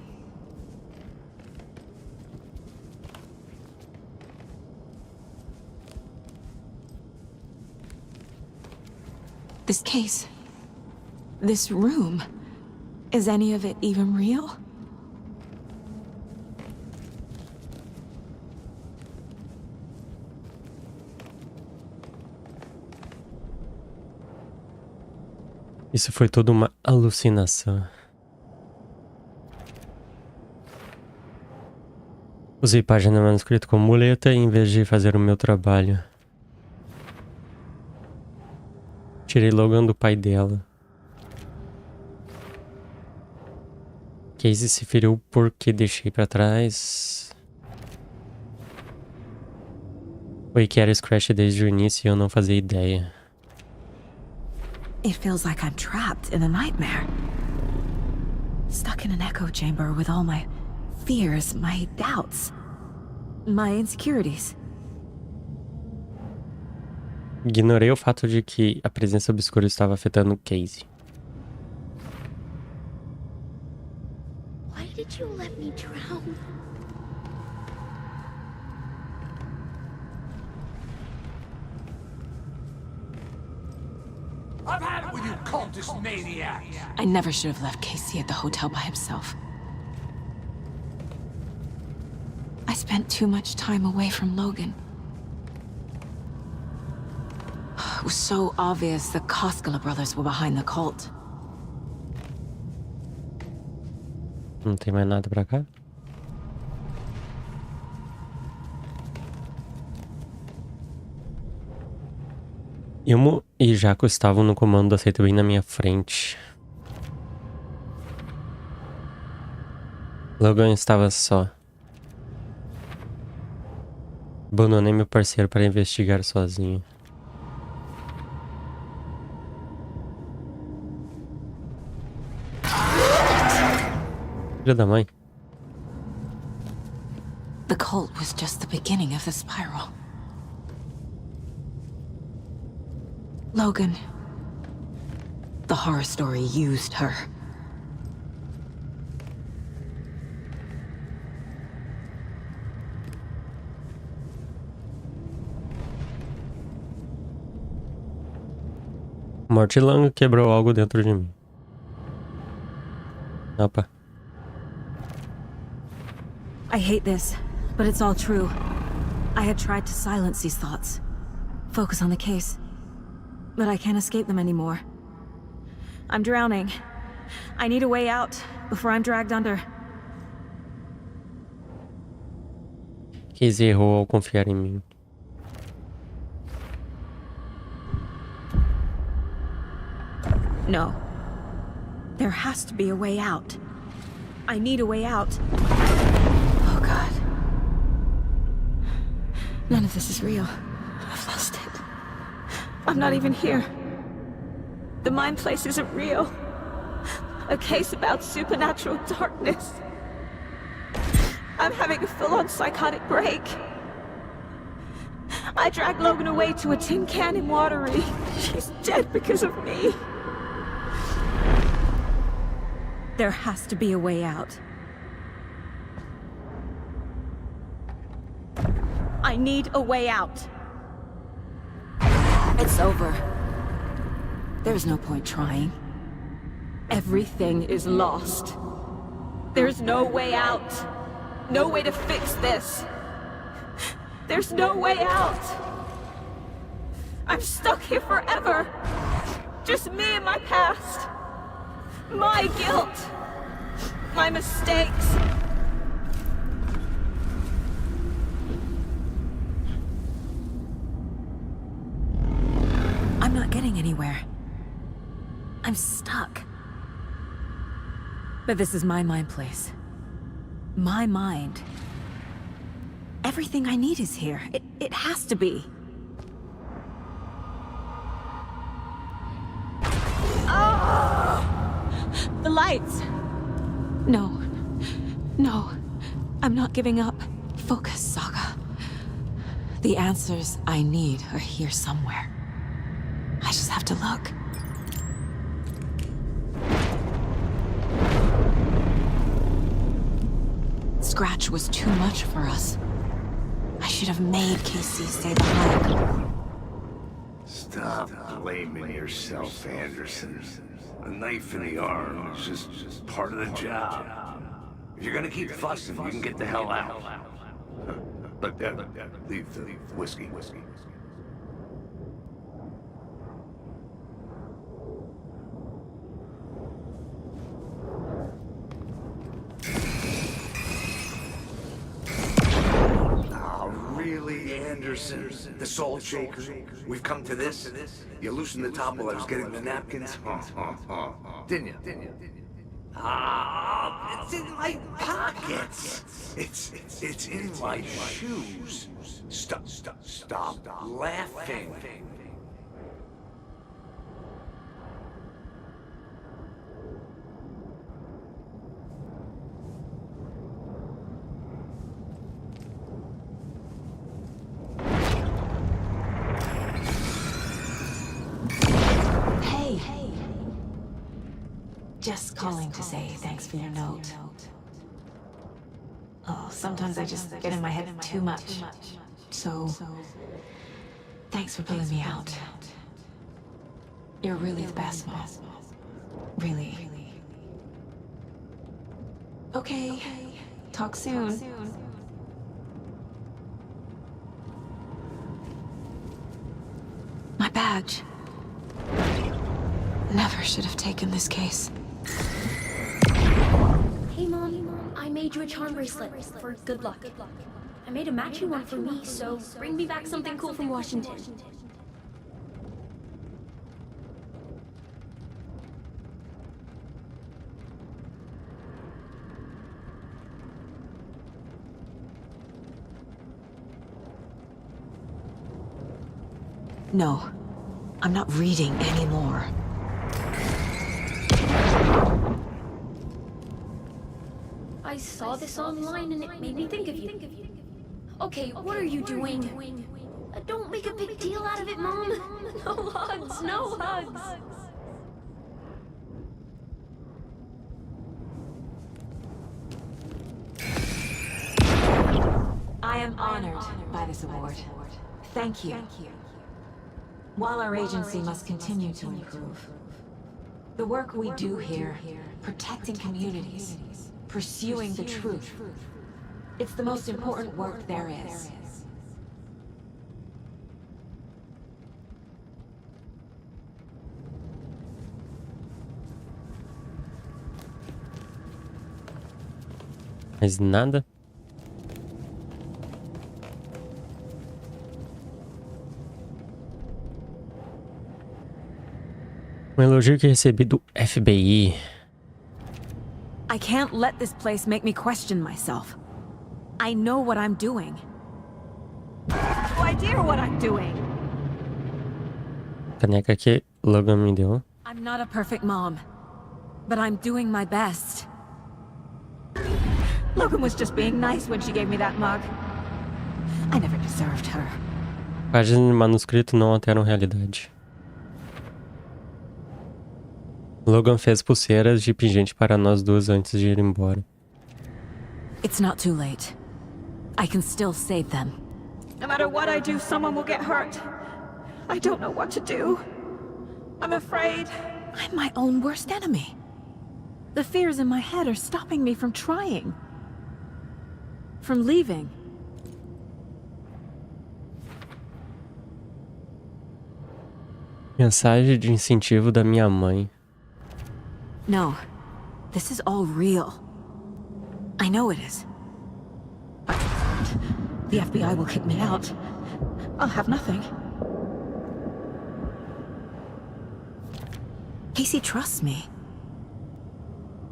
This case. This room. Is any of it even real? Isso foi toda uma alucinação. Usei página manuscrita como muleta em vez de fazer o meu trabalho. Tirei Logan do pai dela. Casey se feriu porque deixei pra trás. Foi que era Scratch desde o início e eu não fazia ideia. It feels like I'm trapped in a nightmare. Stuck in an echo chamber with all my fears, my doubts, my insecurities. Ignorei o fato de que a presença obscura estava afetando Casey. Why did you let me drown? I've had it with you cultist maniacs! I never should have left Casey at the hotel by himself. I spent too much time away from Logan. It was so obvious the Koskela brothers were behind the cult. Não tem mais nada pra cá? Ilmo e Jaco estavam no comando da seita bem na minha frente. Logan estava só. Abandonei meu parceiro para investigar sozinho. Filha da mãe. The cult was just the beginning of the spiral. Logan. The horror story used her. Morte longa quebrou algo dentro de mim. Opa. I hate this, but it's all true. I had tried to silence these thoughts. Focus on the case. But I can't escape them anymore. I'm drowning. I need a way out before I'm dragged under. Casey errou ao confiar em mim. No. There has to be a way out. I need a way out. Oh, God. None of this is real. I've lost it. I'm not even here. The mind place isn't real. A case about supernatural darkness. I'm having a full-on psychotic break. I dragged Logan away to a tin can in Watery. She's dead because of me. There has to be a way out. I need a way out. It's over. There's no point trying. Everything is lost. There's no way out. No way to fix this. There's no way out. I'm stuck here forever. Just me and my past. My guilt. My mistakes. I'm not getting anywhere. I'm stuck. But this is my mind place. My mind. Everything I need is here. It has to be. The lights! No. No. I'm not giving up. Focus, Saga. The answers I need are here somewhere. I just have to look. Scratch was too much for us. I should have made Casey stay behind. Stop blaming yourself, Anderson. A knife in the arm is just part of the job. If you're gonna keep fussing, you can get the hell out. But leave the whiskey. Really, Anderson? The salt shaker? We've come to this? You loosened the top while I was getting the napkins? Didn't you? It's in my pockets. It's in my shoes. Stop laughing. Just calling to say thanks for your note. Oh, sometimes I just get in my head too much. So, thanks for pulling me out. You're really the best, Mom. Really. Okay. Talk soon. My badge. Never should have taken this case. Hey, Mom. I made you a charm bracelet for good luck. I made a matching one for me, so bring me back something cool from Washington. No, I'm not reading anymore. I saw this online and it made me think of you. Okay, what are you doing? Don't make a big deal out of it, Mom. No hugs, no hugs. I am honored by this award. Thank you. While our agency must continue to improve, the work we do here, protecting communities, pursuing the truth, it's the most important work there is. Mais nada? Elogio que recebi do FBI. I can't let this place make me question myself. I know what I'm doing. No idea what I'm doing. Caneca que Logan me deu. I'm not a perfect mom, but I'm doing my best. Logan was just being nice when she gave me that mug. I never deserved her. Páginas de manuscrito não alteram realidade. Logan fez pulseiras de pingente para nós duas antes de ir embora. It's not too late. I can still save them. No matter what I do, someone will get hurt. I don't know what to do. I'm afraid. I'm my own worst enemy. The fears in my head are stopping me from trying. From leaving. Mensagem de incentivo da minha mãe. No, this is all real. I know it is. The FBI will kick me out. I'll have nothing. Casey trusts me.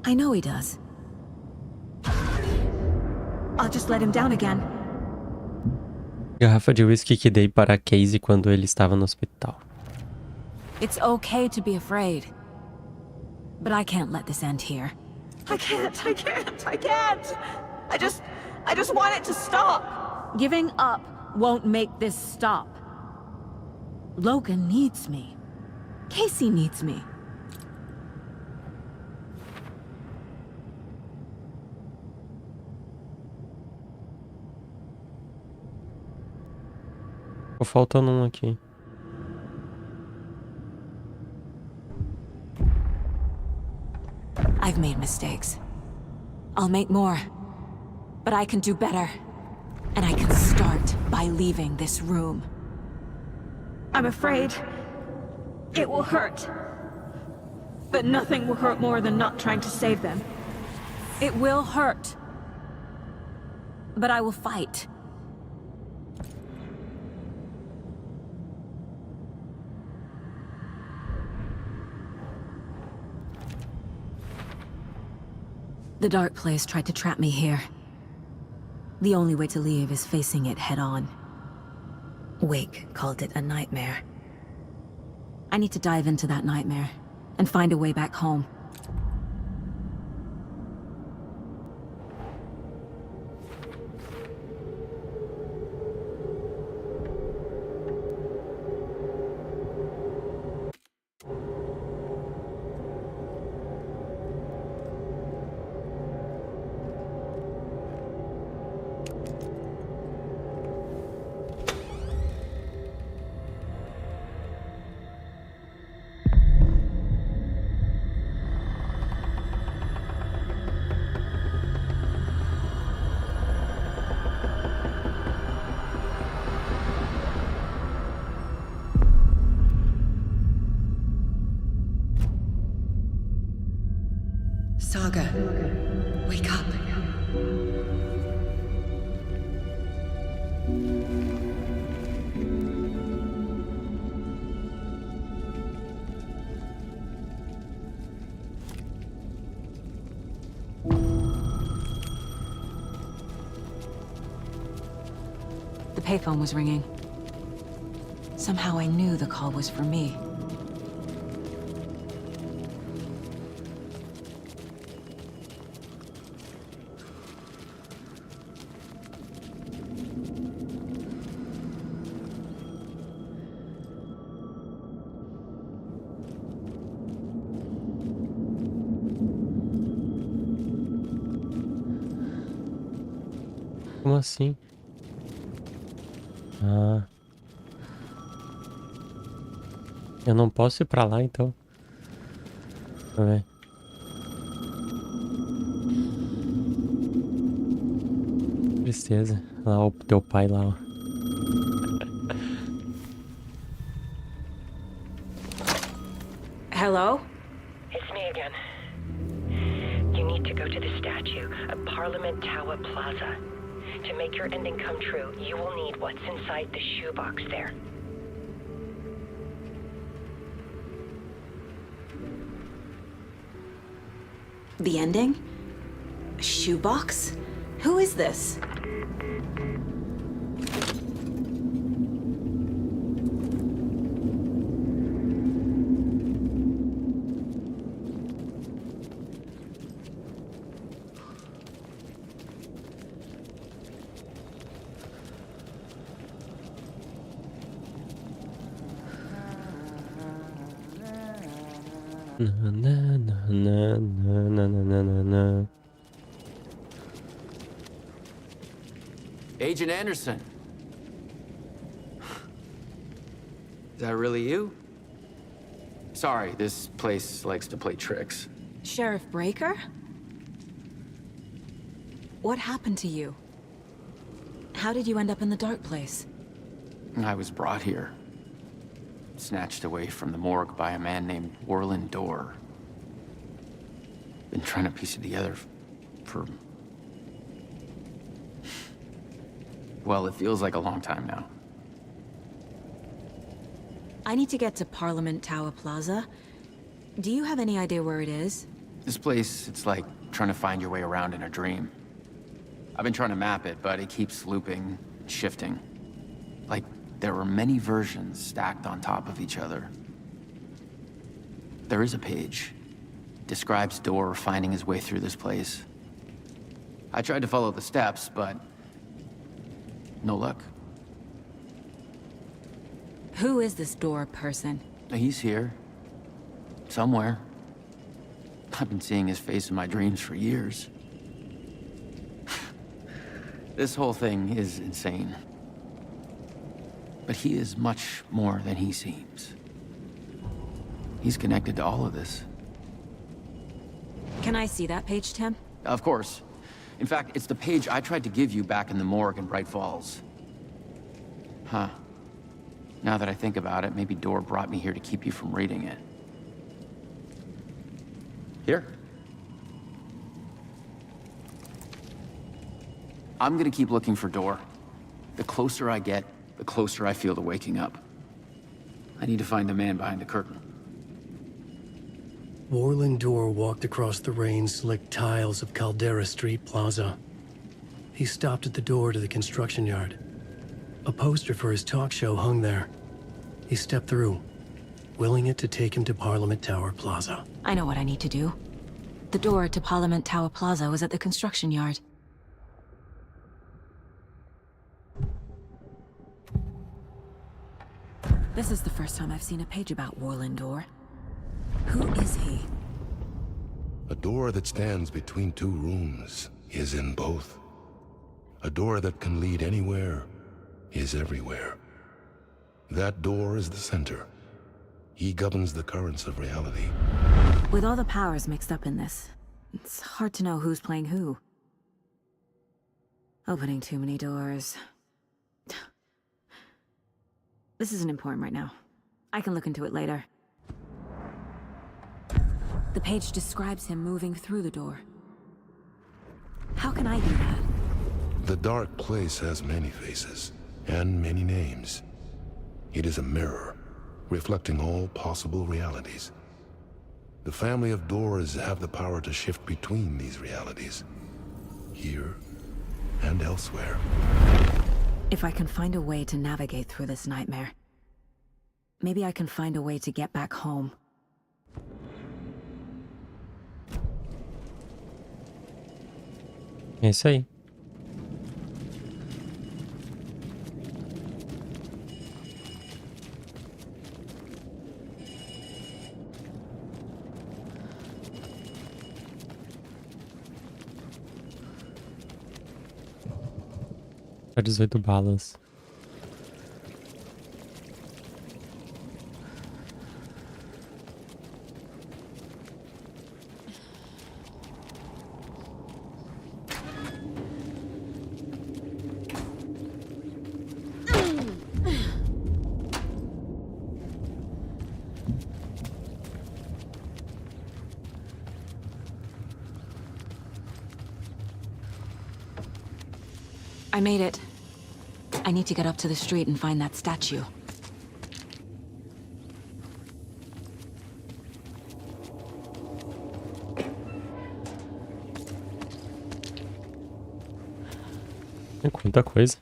I know he does. I'll just let him down again. Garrafa de whisky que dei para Casey quando ele estava no hospital. It's okay to be afraid. But I can't let this end here. I can't. I just want it to stop. Giving up won't make this stop. Logan needs me. Casey needs me. Ficou faltando um aqui. I've made mistakes. I'll make more. But I can do better. And I can start by leaving this room. I'm afraid it will hurt. But nothing will hurt more than not trying to save them. It will hurt. But I will fight. The dark place tried to trap me here. The only way to leave is facing it head-on. Wake called it a nightmare. I need to dive into that nightmare and find a way back home. Saga, wake up. The payphone was ringing. Somehow I knew the call was for me. Como assim? Ah. Eu não posso ir pra lá, então. Deixa eu ver. Tristeza. Olha lá o teu pai lá, ó. Hello? It's me again. You need to go to the statue at Parliament Tower Plaza. To make your ending come true, you will need what's inside the shoebox there. The ending? A shoebox? Who is this? Na, na, na, na, na, na, na, na. Agent Anderson. Is that really you? Sorry, this place likes to play tricks. Sheriff Breaker? What happened to you? How did you end up in the dark place? I was brought here. Snatched away from the morgue by a man named Warland Dorr. Been trying to piece it together for... well, it feels like a long time now. I need to get to Parliament Tower Plaza. Do you have any idea where it is? This place, it's like trying to find your way around in a dream. I've been trying to map it, but it keeps looping, shifting. Like there were many versions stacked on top of each other. There is a page. Describes Dorr finding his way through this place. I tried to follow the steps, but no luck. Who is this Dorr person? He's here. Somewhere. I've been seeing his face in my dreams for years. This whole thing is insane. But he is much more than he seems. He's connected to all of this. Can I see that page, Tim? Of course. In fact, it's the page I tried to give you back in the morgue in Bright Falls. Huh. Now that I think about it, maybe Dorr brought me here to keep you from reading it. Here. I'm gonna keep looking for Dorr. The closer I get, the closer I feel to waking up. I need to find the man behind the curtain. Warland Dorr walked across the rain-slicked tiles of Caldera Street Plaza. He stopped at the door to the construction yard. A poster for his talk show hung there. He stepped through, willing it to take him to Parliament Tower Plaza. I know what I need to do. The door to Parliament Tower Plaza was at the construction yard. This is the first time I've seen a page about Warland Dorr. Who is he? A door that stands between two rooms is in both. A door that can lead anywhere is everywhere. That door is the center. He governs the currents of reality. With all the powers mixed up in this, it's hard to know who's playing who. Opening too many doors. This isn't important right now. I can look into it later. The page describes him moving through the door. How can I do that? The dark place has many faces and many names. It is a mirror, reflecting all possible realities. The family of doors have the power to shift between these realities, here and elsewhere. If I can find a way to navigate through this nightmare, maybe I can find a way to get back home. É isso aí. Só 18 balas. I made it. I need to get up to the street and find that statue. É quanta coisa.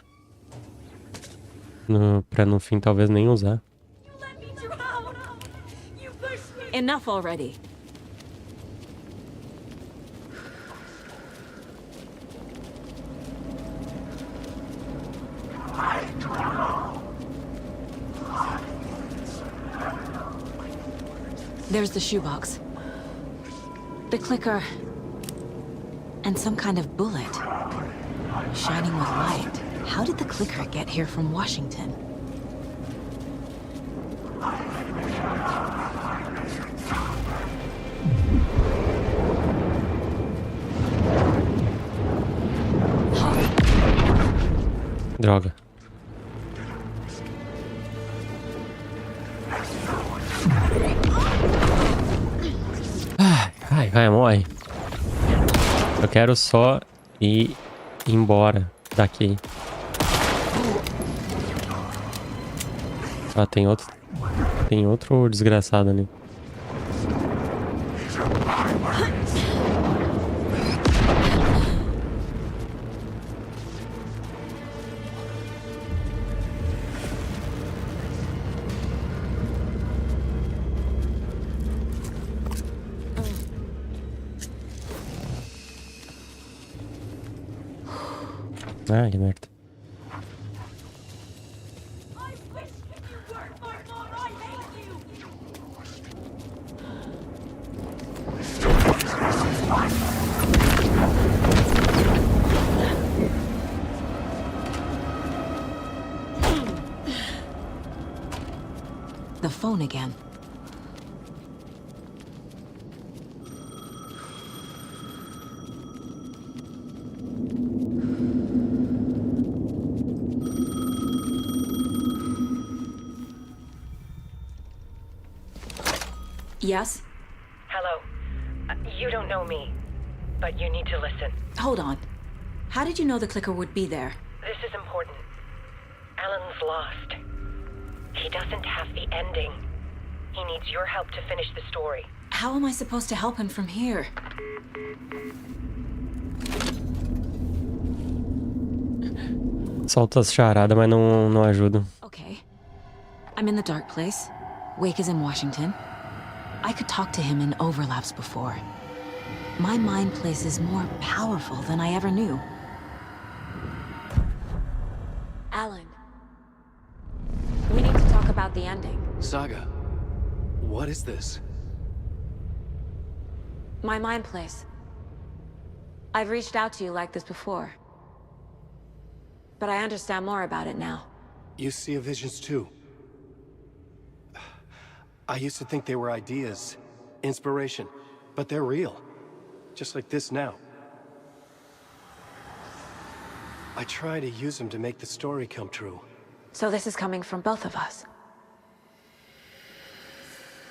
Pra no fim talvez nem usar. Enough already. There's the shoebox. The clicker. And some kind of bullet. Shining with light. How did the clicker get here from Washington? Droga. Vai, morre. Eu quero só ir embora daqui. Ah, tem outro desgraçado ali. Ah, que merda. The phone again. Yes? Hello. You don't know me, but you need to listen. Hold on. How did you know the clicker would be there? This is important. Alan's lost. He doesn't have the ending. He needs your help to finish the story. How am I supposed to help him from here? Solta as charadas, mas não ajuda. Okay. I'm in the dark place. Wake is in Washington. I could talk to him in overlaps before. My mind place is more powerful than I ever knew. Alan. We need to talk about the ending. Saga, what is this? My mind place. I've reached out to you like this before. But I understand more about it now. You see visions too. I used to think they were ideas, inspiration, but they're real. Just like this now. I try to use them to make the story come true. So this is coming from both of us.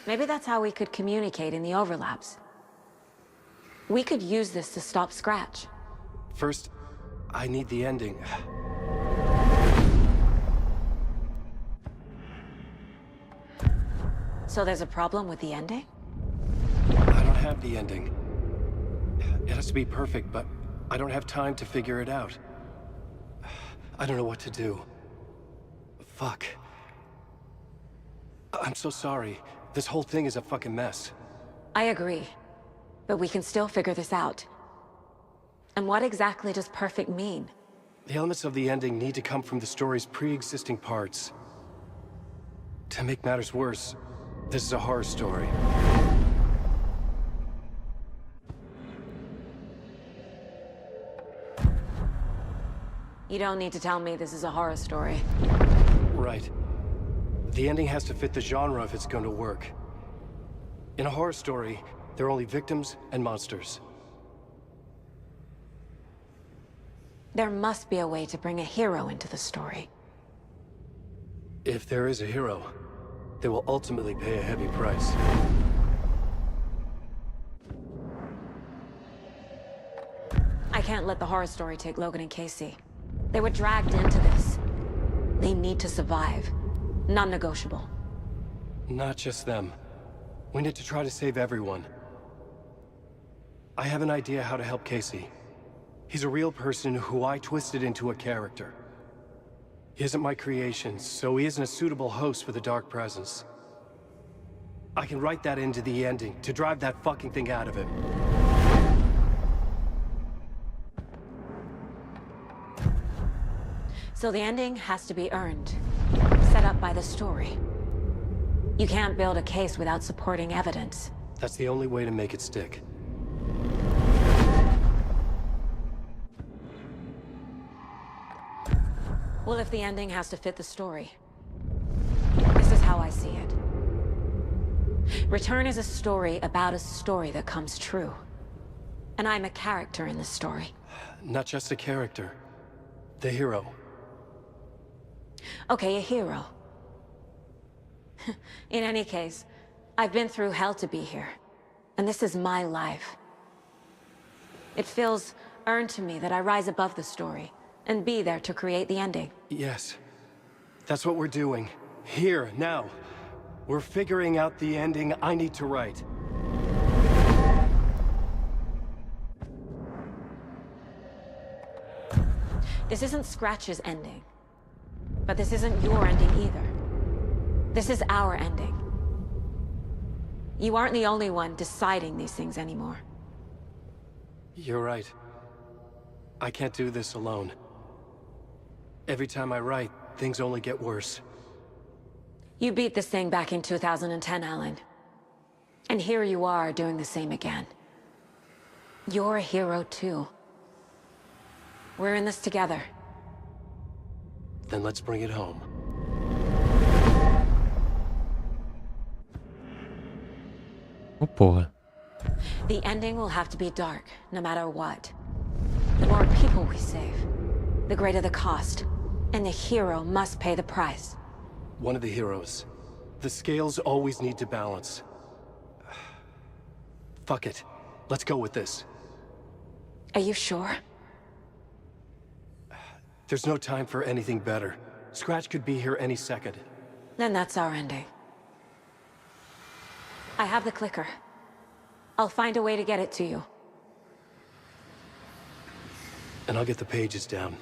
Maybe that's how we could communicate in the overlaps. We could use this to stop Scratch. First, I need the ending. So there's a problem with the ending? I don't have the ending. It has to be perfect, but I don't have time to figure it out. I don't know what to do. Fuck. I'm so sorry. This whole thing is a fucking mess. I agree. But we can still figure this out. And what exactly does perfect mean? The elements of the ending need to come from the story's pre-existing parts. To make matters worse, this is a horror story. You don't need to tell me this is a horror story. Right. The ending has to fit the genre if it's going to work. In a horror story, there are only victims and monsters. There must be a way to bring a hero into the story. If there is a hero, they will ultimately pay a heavy price. I can't let the horror story take Logan and Casey. They were dragged into this. They need to survive. Non-negotiable. Not just them. We need to try to save everyone. I have an idea how to help Casey. He's a real person who I twisted into a character. He isn't my creation, so he isn't a suitable host for the Dark Presence. I can write that into the ending to drive that fucking thing out of him. So the ending has to be earned. Set up by the story. You can't build a case without supporting evidence. That's the only way to make it stick. Well, if the ending has to fit the story, this is how I see it. Return is a story about a story that comes true. And I'm a character in the story. Not just a character. The hero. Okay, a hero. In any case, I've been through hell to be here. And this is my life. It feels earned to me that I rise above the story and be there to create the ending. Yes. That's what we're doing. Here, now. We're figuring out the ending I need to write. This isn't Scratch's ending. But this isn't your ending either. This is our ending. You aren't the only one deciding these things anymore. You're right. I can't do this alone. Every time I write, things only get worse. You beat this thing back in 2010, Alan. And here you are doing the same again. You're a hero too. We're in this together. Then let's bring it home. Oh, porra. The ending will have to be dark, no matter what. The more people we save, the greater the cost. And the hero must pay the price. One of the heroes. The scales always need to balance. Fuck it. Let's go with this. Are you sure? There's no time for anything better. Scratch could be here any second. Then that's our ending. I have the clicker. I'll find a way to get it to you. And I'll get the pages down.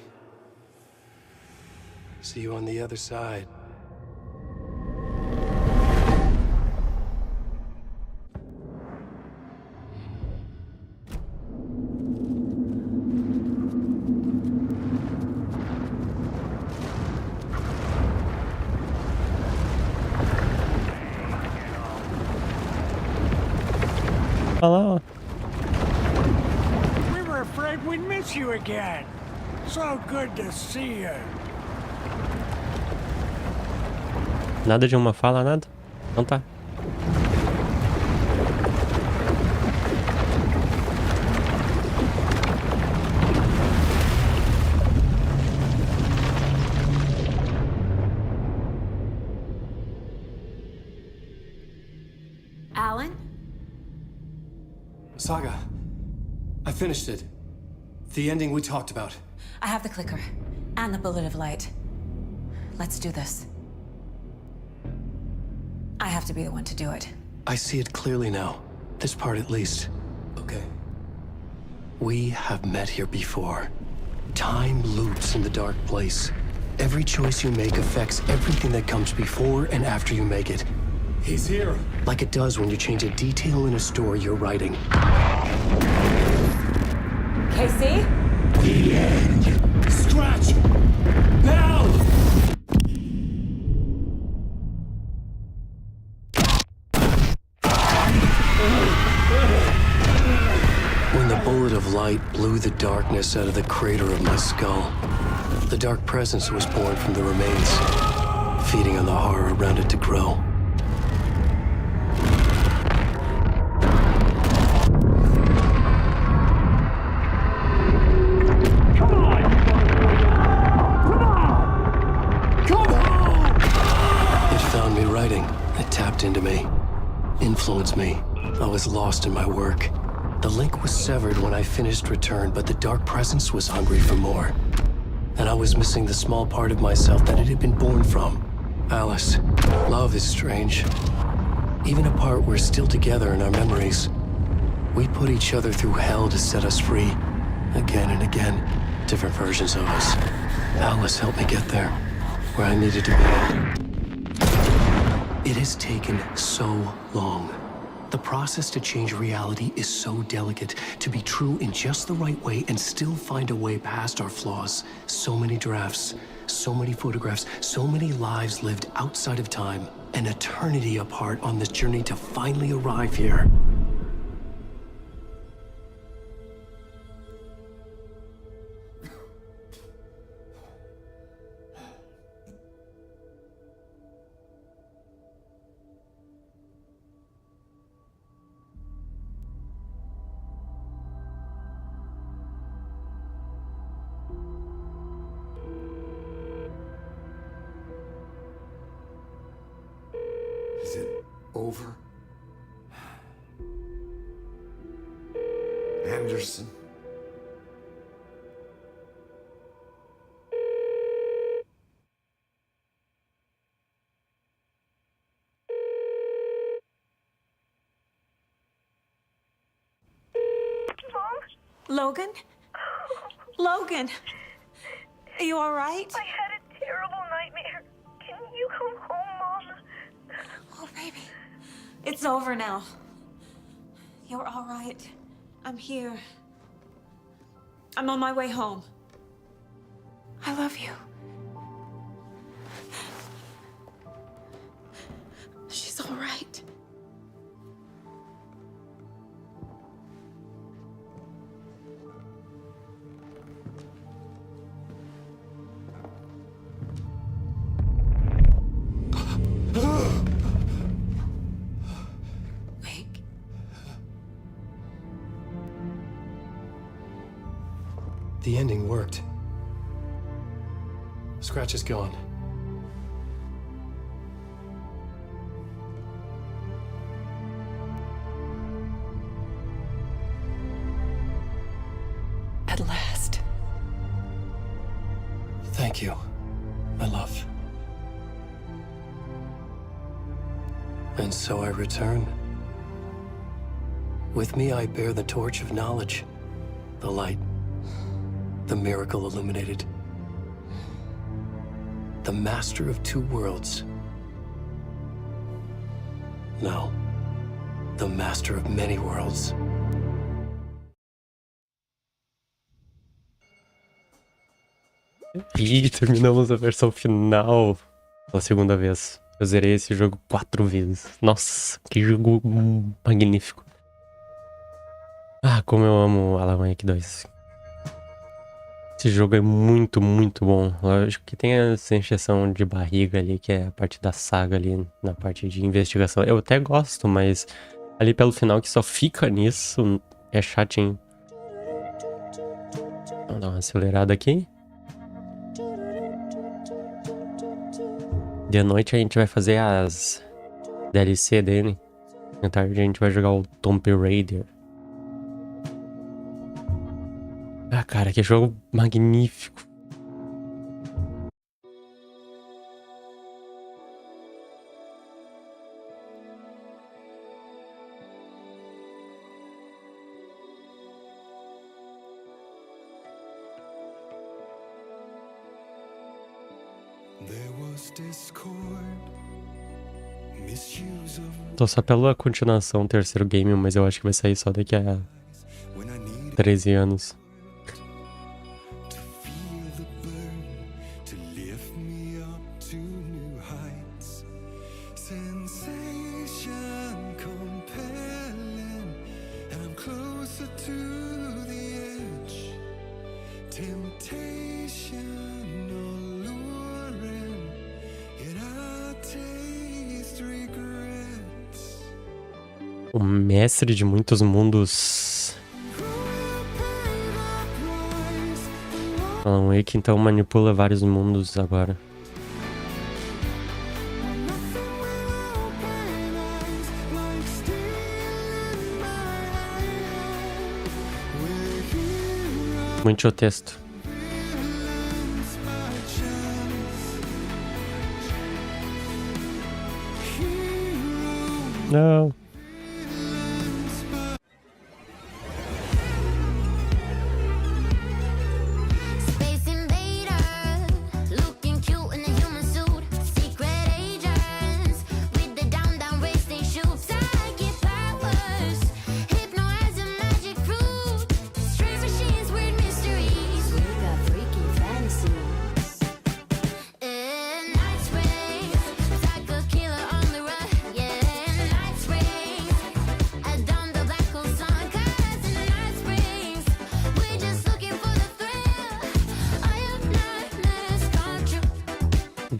See you on the other side. Hello. We were afraid we'd miss you again. So good to see you. Nada de uma fala, nada? Então tá. Alan? Saga, I finished it. The ending we talked about. I have the clicker and the bullet of light. Let's do this. I have to be the one to do it. I see it clearly now. This part at least. Okay. We have met here before. Time loops in the dark place. Every choice you make affects everything that comes before and after you make it. He's here. Like it does when you change a detail in a story you're writing. Casey? The end. Scratch! Now! When the bullet of light blew the darkness out of the crater of my skull, the dark presence was born from the remains, feeding on the horror around it to grow. It tapped into me, influenced me. I was lost in my work. The link was severed when I finished Return, but the dark presence was hungry for more. And I was missing the small part of myself that it had been born from. Alice, love is strange. Even apart, we're still together in our memories. We put each other through hell to set us free. Again and again, different versions of us. Alice helped me get there, where I needed to be. It has taken so long. The process to change reality is so delicate, to be true in just the right way and still find a way past our flaws. So many drafts, so many photographs, so many lives lived outside of time, an eternity apart on this journey to finally arrive here. Is it over? Anderson? Logan? Logan! Are you alright? I had a terrible nightmare. Can you come home, Mom? Oh, baby. It's over now. You're alright. I'm here. I'm on my way home. I love you. She's alright. The ending worked. Scratch is gone. At last. Thank you, my love. And so I return. With me I bear the torch of knowledge, the light, the miracle illuminated, the master of two worlds. No, the master of many worlds. E terminamos a versão final pela segunda vez. Eu zerei esse jogo 4 vezes. Nossa, que jogo magnífico. Ah, como eu amo Alan Wake 2. Esse jogo é muito, muito bom. Lógico que tem essa encheção de barriga ali, que é a parte da saga ali, na parte de investigação. Eu até gosto, mas ali pelo final que só fica nisso, é chatinho. Vamos dar uma acelerada aqui. De noite a gente vai fazer as DLC dele. À tarde a gente vai jogar o Tomb Raider. cara, que jogo magnífico. Tô só pela continuação, terceiro game, mas eu acho que vai sair só daqui a 13 anos. O mestre de muitos mundos. Alan Wake então manipula vários mundos agora. Muito texto. Não.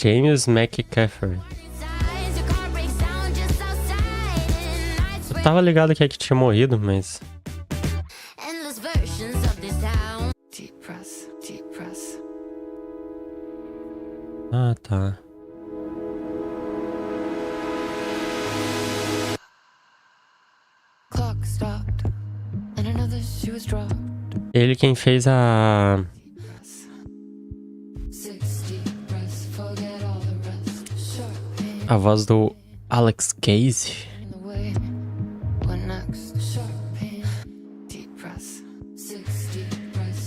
James McCaffrey. Eu tava ligado que é que tinha morrido, mas... Ah, tá. Ele quem fez a voz do Alex Gaze.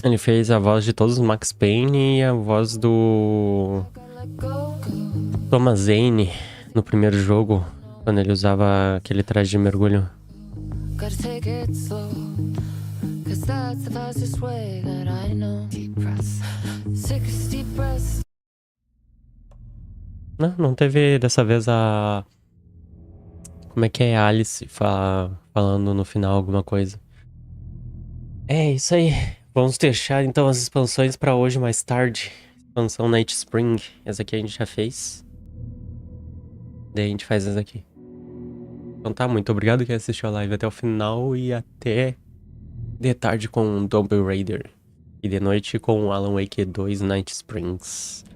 Ele fez a voz de todos os Max Payne e a voz do Thomas Zane no primeiro jogo, quando ele usava aquele traje de mergulho. Não teve dessa vez a... Como é que é a Alice falando no final alguma coisa. É isso aí. Vamos deixar então as expansões pra hoje mais tarde. Expansão Night Spring. Essa aqui a gente já fez. Daí a gente faz essa aqui. Então tá, muito obrigado quem assistiu a live até o final. E até de tarde com Tomb Raider. E de noite com Alan Wake 2 Night Springs.